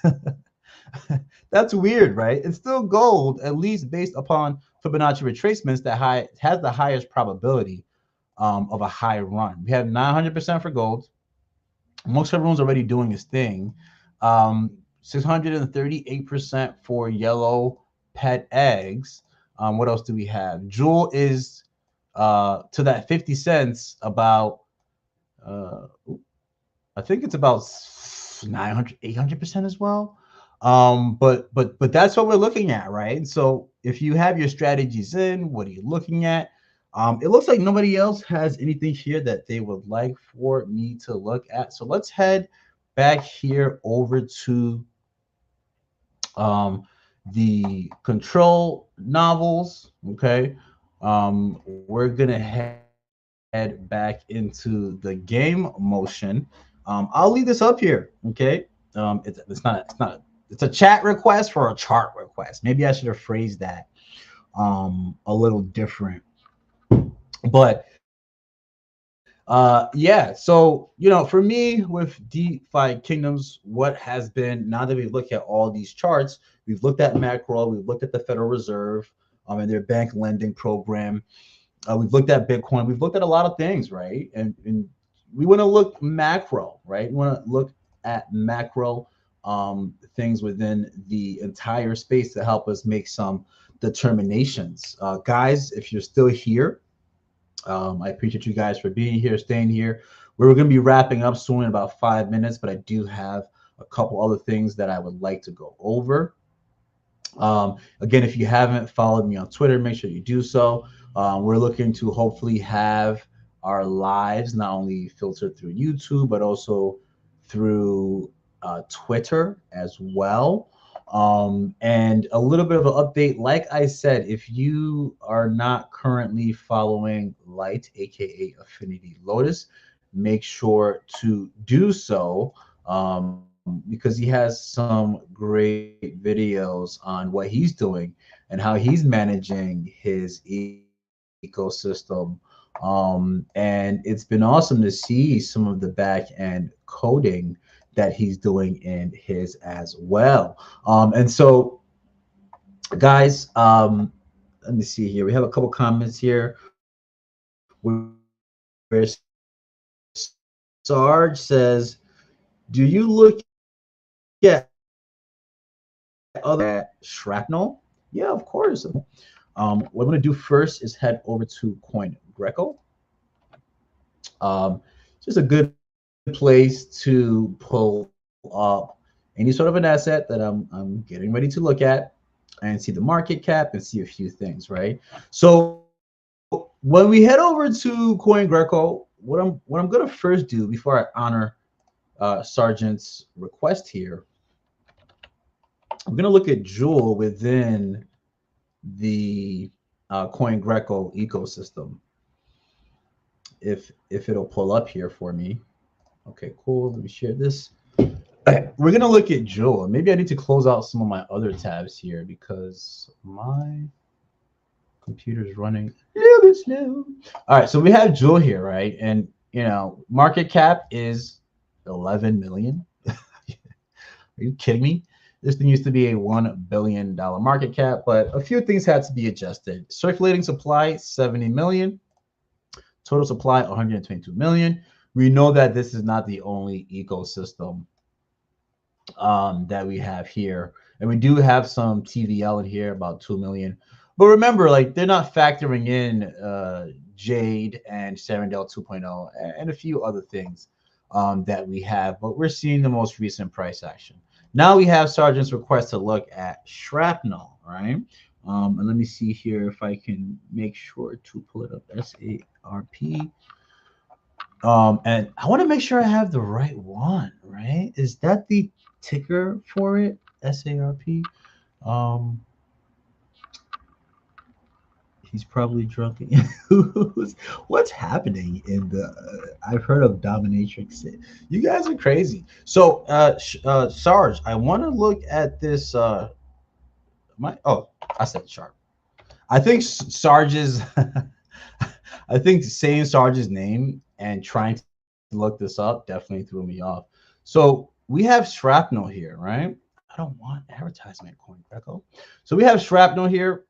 That's weird, right? It's still gold, at least based upon Fibonacci retracements that has the highest probability of a high run. We have 900% for gold. Most everyone's already doing his thing. 638% for yellow pet eggs. What else do we have? Jewel is to that 50 cents about uh, I think it's about 900, 800% as well. But that's what we're looking at, right? So if you have your strategies in, what are you looking at? It looks like nobody else has anything here that they would like for me to look at. So let's head back here over to um, the control novels. Okay. We're gonna head back into the game motion. I'll leave this up here. Okay. It's a chat request for a chart request. Maybe I should have phrased that a little different. But yeah, so for me with DeFi Kingdoms, what has been, now that we look at all these charts, we've looked at macro, we've looked at the Federal Reserve and their bank lending program. We've looked at Bitcoin. We've looked at a lot of things, right? And we want to look macro, right? We want to look at macro things within the entire space to help us make some determinations. Guys, if you're still here, I appreciate you guys for being here, staying here. We're going to be wrapping up soon in about 5 minutes, but I do have a couple other things that I would like to go over. Again, if you haven't followed me on Twitter, make sure you do so. We're looking to hopefully have our lives not only filtered through YouTube, but also through Twitter as well. And a little bit of an update. Like I said, if you are not currently following Light, aka Affinity Lotus, make sure to do so. Because he has some great videos on what he's doing and how he's managing his ecosystem. And it's been awesome to see some of the back end coding that he's doing in his as well. And so, guys, let me see here. We have a couple comments here where Sarge says, do you look at other at shrapnel? Yeah, of course. What I'm going to do first is head over to CoinGecko. Just a good place to pull up any sort of an asset that I'm getting ready to look at and see the market cap and see a few things, right? So when we head over to CoinGecko, what I'm going to first do before I honor Sergeant's request here, I'm going to look at Jewel within the CoinGecko ecosystem. If it'll pull up here for me. Okay, cool. Let me share this. Okay, we're gonna look at Jewel. Maybe I need to close out some of my other tabs here because my computer's running a little bit slow. All right, so we have Jewel here, right? And market cap is 11 million. Are you kidding me? This thing used to be a $1 billion market cap, but a few things had to be adjusted. Circulating supply, 70 million. Total supply, 122 million. We know that this is not the only ecosystem that we have here. And we do have some TVL in here, about 2 million. But remember, like, they're not factoring in Jade and Serendale 2.0 and a few other things that we have. But we're seeing the most recent price action. Now we have Sergeant's request to look at shrapnel, right? And let me see here if I can make sure to pull it up. SARP. And I want to make sure I have the right one, right? Is that the ticker for it? SARP. He's probably drunk. What's happening in the? I've heard of dominatrix. You guys are crazy. So, Sarge, I want to look at this. I said Sharp. I think Sarge's. I think saying Sarge's name and trying to look this up definitely threw me off. So we have shrapnel here, right? I don't want advertisement, Coin Greco. So we have shrapnel here,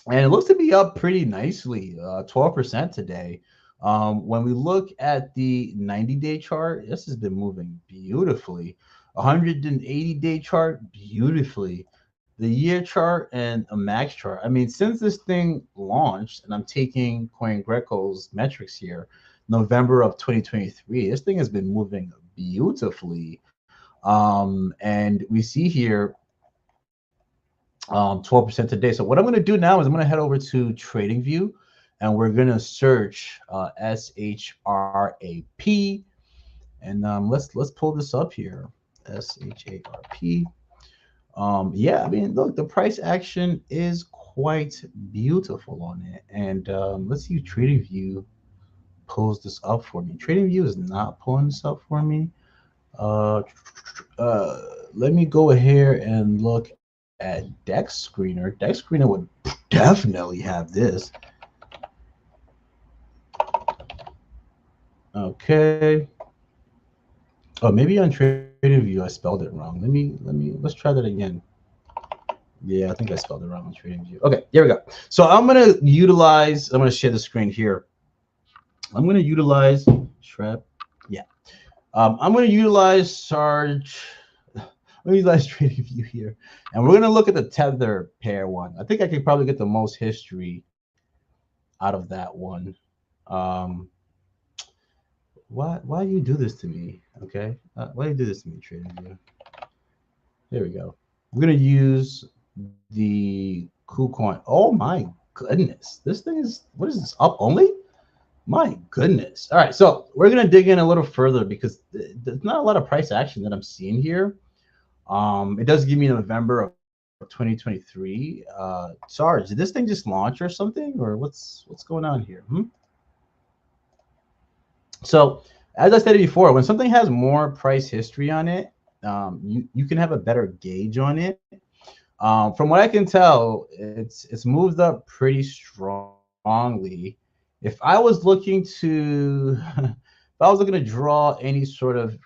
and it looks to be up pretty nicely, 12% today. When we look at the 90-day chart, this has been moving beautifully. 180-day chart, beautifully. The year chart and a max chart. I mean, since this thing launched, and I'm taking Coin Greco's metrics here, November of 2023, this thing has been moving beautifully. And we see here 12% today. So what I'm going to do now is I'm going to head over to TradingView, and we're going to search SHRAP, and let's pull this up here. SHARP. Yeah, I mean, look, the price action is quite beautiful on it, and let's see if TradingView pulls this up for me. TradingView is not pulling this up for me. Uh, Let me go ahead and look at Dex Screener. Dex Screener would definitely have this. Okay. Oh, maybe on TradingView I spelled it wrong. Let's try that again. Yeah, I think I spelled it wrong on TradingView. Okay, here we go. So I'm gonna share the screen here. I'm gonna utilize Shrap. Yeah. I'm gonna utilize Sarge. Let me utilize TradingView here, and we're gonna look at the tether pair one. I think I could probably get the most history out of that one. Um, why do you do this to me? Okay, why do you do this to me, TradingView? There we go. We're gonna use the KuCoin. Oh my goodness, this thing is, what is this, up only? My goodness. All right, so we're gonna dig in a little further because there's not a lot of price action that I'm seeing here. It does give me November of 2023. Sarge, did this thing just launch or something, or what's going on here? So, as I said before, when something has more price history on it, you can have a better gauge on it. From what I can tell, it's moved up pretty strongly. If I was looking to, if I was looking to draw any sort of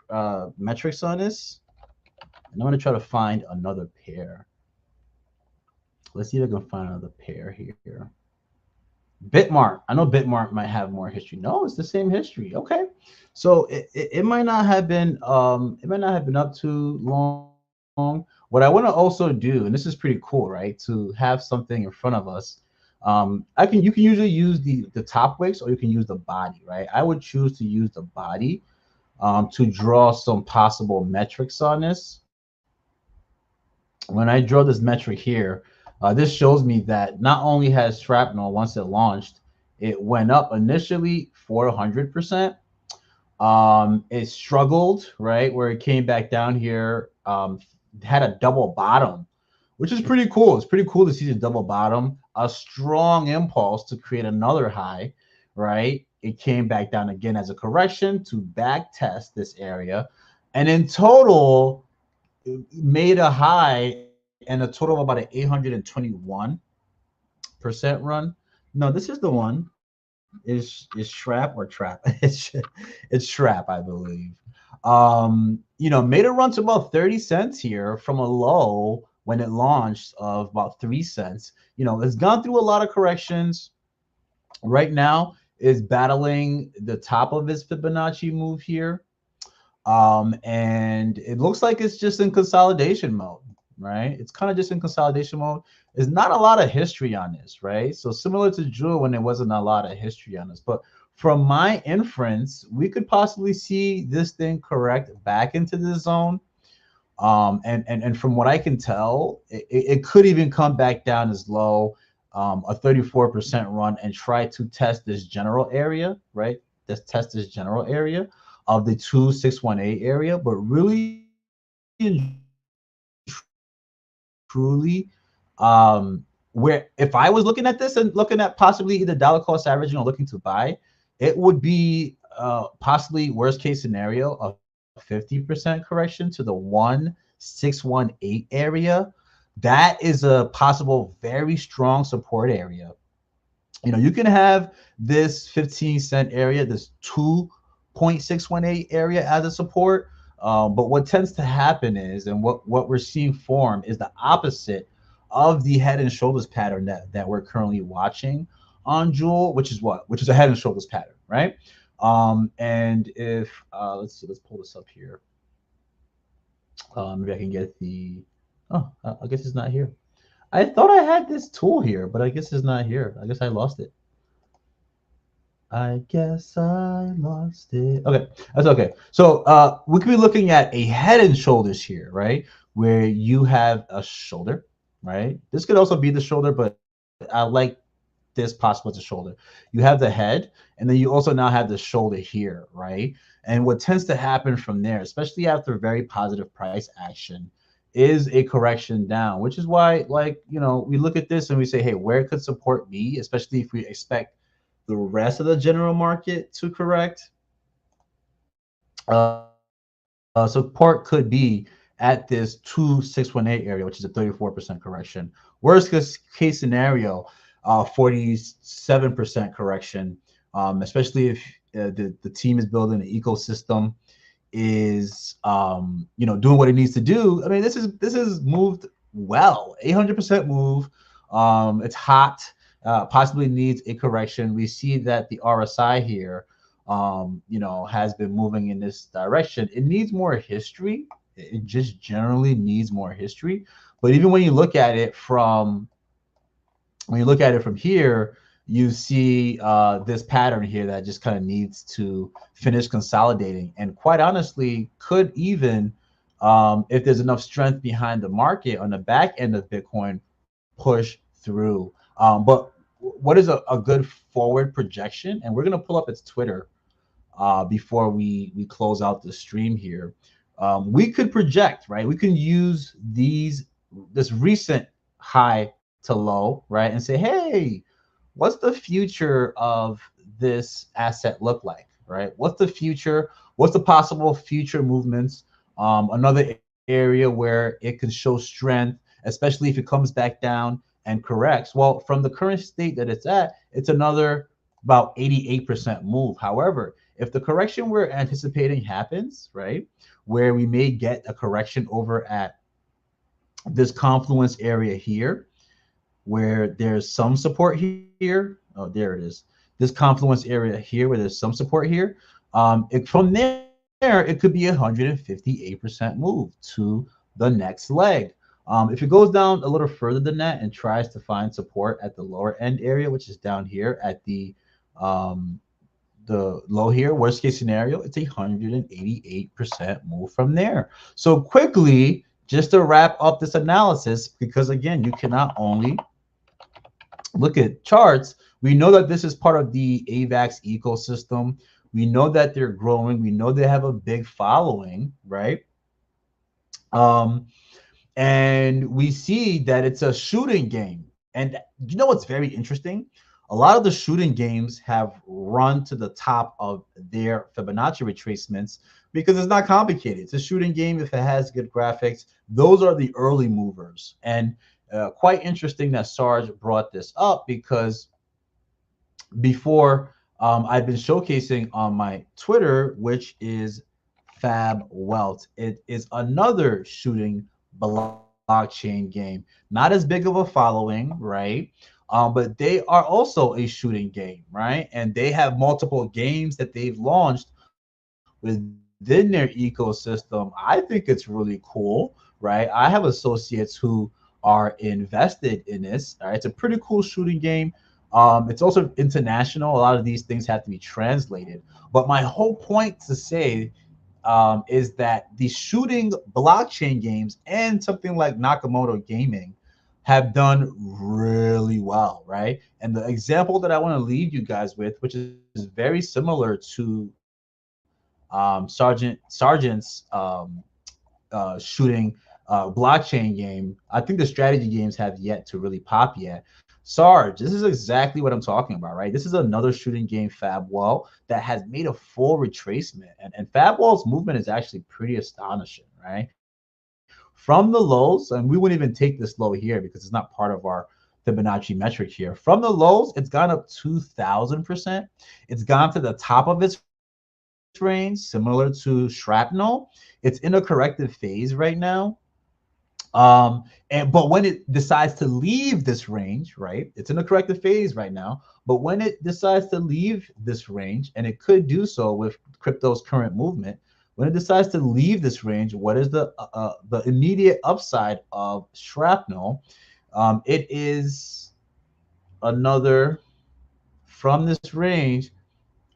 metrics on this, and I'm going to try to find another pair. Let's see if I can find another pair here. Bitmart. I know Bitmart might have more history. No, it's the same history. Okay, so it might not have been up too long. What I want to also do, and this is pretty cool, right? To have something in front of us. You can usually use the top wicks, or you can use the body, right? I would choose to use the body to draw some possible metrics on this. When I draw this metric here, this shows me that not only has shrapnel, once it launched, it went up initially 400%. It struggled, right, where it came back down here, had a double bottom, which is pretty cool. It's pretty cool to see the double bottom, a strong impulse to create another high, right? It came back down again as a correction to back test this area. And in total, made a high and a total of about an 821% run. No, this is the one. Is Shrap or Trap? It's Shrap, I believe. Made a run to about 30 cents here from a low when it launched of about 3 cents. It's gone through a lot of corrections. Right now is battling the top of its Fibonacci move here. And it looks like it's just in consolidation mode, right? It's kind of just in consolidation mode. There's not a lot of history on this, right? So similar to Jewel when there wasn't a lot of history on this, but from my inference, we could possibly see this thing correct back into the zone. And from what I can tell, it could even come back down as low, a 34% run, and try to test this general area, right? Let's test this general area of the 2618 area, but really and truly, where if I was looking at this and looking at possibly either dollar cost averaging or looking to buy, it would be possibly worst case scenario a 50% correction to the 1618 area. That is a possible very strong support area. You can have this 15-cent area, this 2.618 area as a support. But what tends to happen is, and what we're seeing form is the opposite of the head and shoulders pattern that we're currently watching on Jewel, which is what? Which is a head and shoulders pattern, right? And if let's see, let's pull this up here. Maybe I can get the. Oh, I guess it's not here. I thought I had this tool here, but I guess it's not here. I guess I lost it. I guess I lost it. Okay, that's okay. So we could be looking at a head and shoulders here, right? Where you have a shoulder, right? This could also be the shoulder, but I like this possible as a shoulder. You have the head, and then you also now have the shoulder here, right? And what tends to happen from there, especially after very positive price action, is a correction down, which is why, like, we look at this and we say, hey, where could support be, especially if we expect the rest of the general market to correct. Support could be at this 2618 area, which is a 34% correction. Worst case scenario, 47% correction, especially if the team is building an ecosystem, is doing what it needs to do. I mean, this is moved well, 800% move. It's hot. Possibly needs a correction. We see that the RSI here, has been moving in this direction. It needs more history. It just generally needs more history. But even when you look at it from here, you see this pattern here that just kind of needs to finish consolidating, and quite honestly, could even, if there's enough strength behind the market on the back end of Bitcoin, push through. But what is a good forward projection? And we're going to pull up its Twitter before we close out the stream here. We could project, right? We can use this recent high to low, right? And say, hey, what's the future of this asset look like, right? What's the future? What's the possible future movements? Another area where it can show strength, especially if it comes back down and corrects. Well, from the current state that it's at, it's another about 88% move. However, if the correction we're anticipating happens, right, where we may get a correction over at this confluence area here, where there's some support here. Oh, there it is. This confluence area here, where there's some support here. From there, it could be 158% move to the next leg. If it goes down a little further than that and tries to find support at the lower end area, which is down here at the low here, worst case scenario, it's 188% move from there. So quickly, just to wrap up this analysis, because again, you cannot only look at charts. We know that this is part of the Avax ecosystem. We know that they're growing. We know they have a big following, right? And we see that it's a shooting game. And you know what's very interesting? A lot of the shooting games have run to the top of their Fibonacci retracements because it's not complicated. It's a shooting game if it has good graphics. Those are the early movers. And quite interesting that Sarge brought this up, because before I've been showcasing on my Twitter, which is Fab Welt. It is another shooting blockchain game. Not as big of a following, right? But they are also a shooting game, right? And they have multiple games that they've launched within their ecosystem. I think it's really cool, right? I have associates who are invested in this. All right, it's a pretty cool shooting game. It's also international. A lot of these things have to be translated. But my whole point to say is that the shooting blockchain games and something like Nakamoto Gaming have done really well, right? And the example that I want to leave you guys with, which is very similar to Sergeant's shooting blockchain game. I think the strategy games have yet to really pop yet. Sarge, this is exactly what I'm talking about, right? This is another shooting game, Fabwell, that has made a full retracement. And Fabwell's movement is actually pretty astonishing, right? From the lows, and we wouldn't even take this low here because it's not part of our Fibonacci metric here. From the lows, it's gone up 2,000%. It's gone to the top of its range, similar to shrapnel. It's in a corrective phase right now. But when it decides to leave this range, right? It's in a corrective phase right now. But when it decides to leave this range, and it could do so with crypto's current movement, when it decides to leave this range, what is the immediate upside of shrapnel? It is another from this range,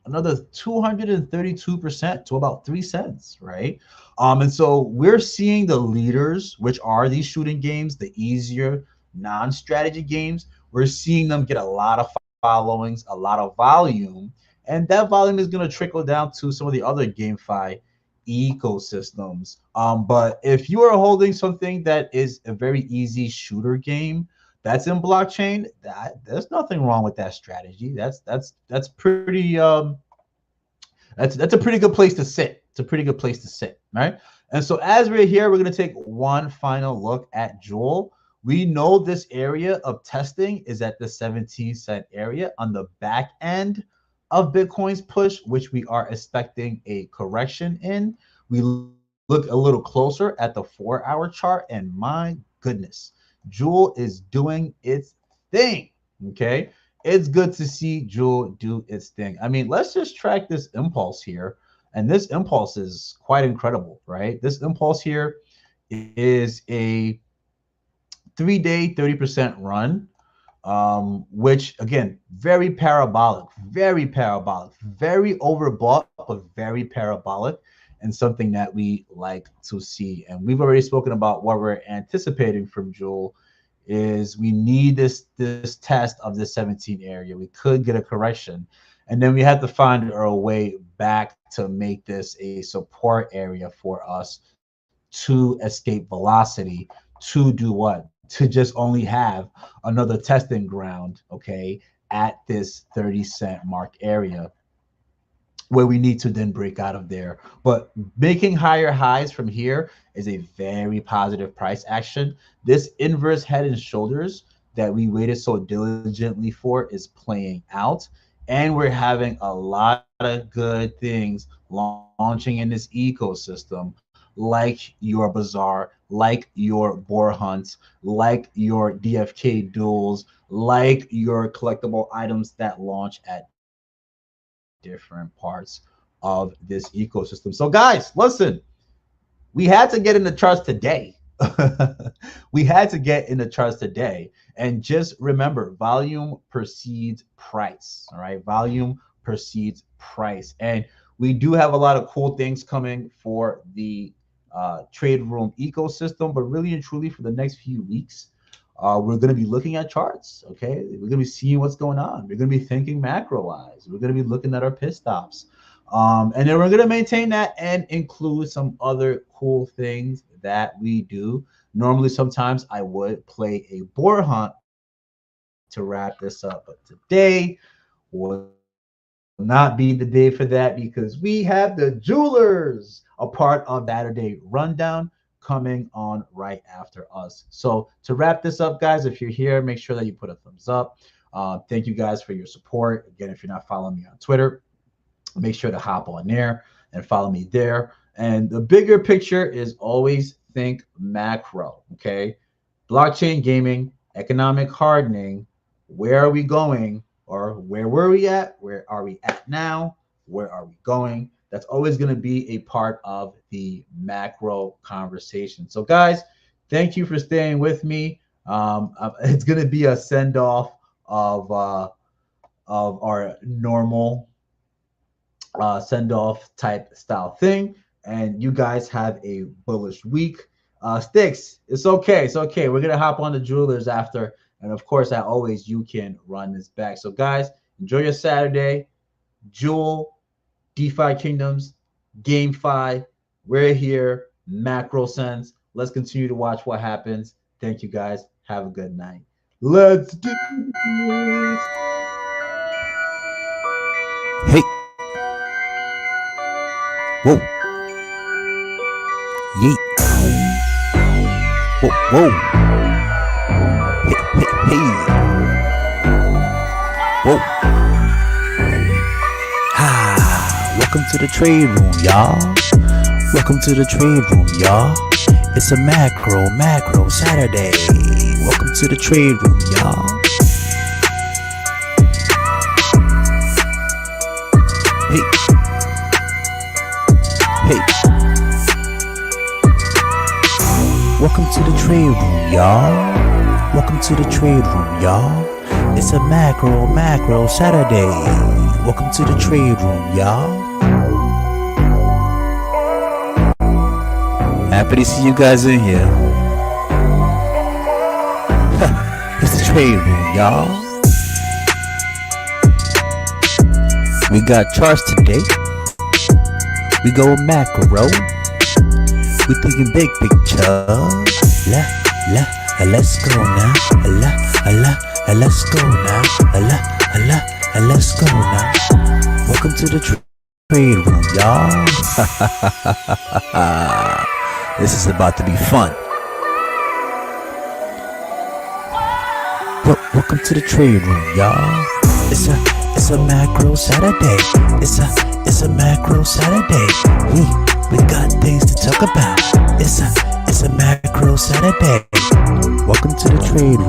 another 232% to about 3 cents, right? And so we're seeing the leaders, which are these shooting games, the easier non-strategy games. We're seeing them get a lot of followings, a lot of volume, and that volume is going to trickle down to some of the other GameFi ecosystems. But if you are holding something that is a very easy shooter game that's in blockchain, that there's nothing wrong with that strategy. That's pretty that's a pretty good place to sit. It's a pretty good place to sit, right? And so as we're here, we're going to take one final look at Jewel. We know this area of testing is at the 17-cent area on the back end of Bitcoin's push, which we are expecting a correction in. We look a little closer at the 4-hour chart, and my goodness, Jewel is doing its thing, okay? It's good to see Jewel do its thing. I mean, let's just track this impulse here. And this impulse is quite incredible, right? This impulse here is a 3-day, 30% run, which, again, very parabolic, very overbought, but very parabolic, and something that we like to see. And we've already spoken about what we're anticipating from Jewel is we need this test of the 17 area. We could get a correction, and then we have to find our way back to make this a support area for us to escape velocity, to do what? To just only have another testing ground, okay, at this 30-cent mark area where we need to then break out of there. But making higher highs from here is a very positive price action. This inverse head and shoulders that we waited so diligently for is playing out. And we're having a lot of good things launching in this ecosystem, like your Bazaar, like your Boar Hunts, like your DFK duels, like your collectible items that launch at different parts of this ecosystem. So guys, listen, we had to get in the charts today. We had to get in the charts today. And just remember, volume precedes price. All right. Volume precedes price. And we do have a lot of cool things coming for the trade room ecosystem, but really and truly for the next few weeks, we're going to be looking at charts. Okay. We're going to be seeing what's going on. We're going to be thinking macro wise. We're going to be looking at our pit stops. And then we're going to maintain that and include some other cool things that we do. Normally, sometimes I would play a boar hunt to wrap this up, but today will not be the day for that because we have the jewelers, a part of Saturday rundown, coming on right after us. So to wrap this up, guys, if you're here, make sure that you put a thumbs up. Thank you guys for your support. Again, if you're not following me on Twitter, make sure to hop on there and follow me there. And the bigger picture is always think macro, okay? Blockchain gaming, economic hardening, where are we going? Or where were we at? Where are we at now? Where are we going? That's always going to be a part of the macro conversation. So guys, thank you for staying with me. It's going to be a send-off of our normal send-off type style thing, and you guys have a bullish week. Sticks, it's okay. It's okay. We're going to hop on the jewelers after. And of course, as always, you can run this back. So guys, enjoy your Saturday. Jewel, DeFi Kingdoms, GameFi, we're here, macro sense. Let's continue to watch what happens. Thank you guys. Have a good night. Let's do this.
Hey. Whoa. Yeet. Whoa, whoa. Hey, hey, hey. Whoa. Welcome to the trade room, y'all. Welcome to the trade room, y'all. It's a macro Saturday. Welcome to the trade room, y'all. Hey. Hey. Welcome to the trade room, y'all. Welcome to the trade room, y'all. It's a macro Saturday. Welcome to the trade room, y'all. Happy to see you guys in here. It's the trade room, y'all. We got charts today. We go macro. We thinking big picture. Let's go now. Let's go now. Let's go now. Welcome to the trade room, y'all. This is about to be fun. Welcome to the trade room, y'all. It's a macro Saturday. It's a macro Saturday. We got things to talk about. It's a macro Saturday. Welcome to the trade room.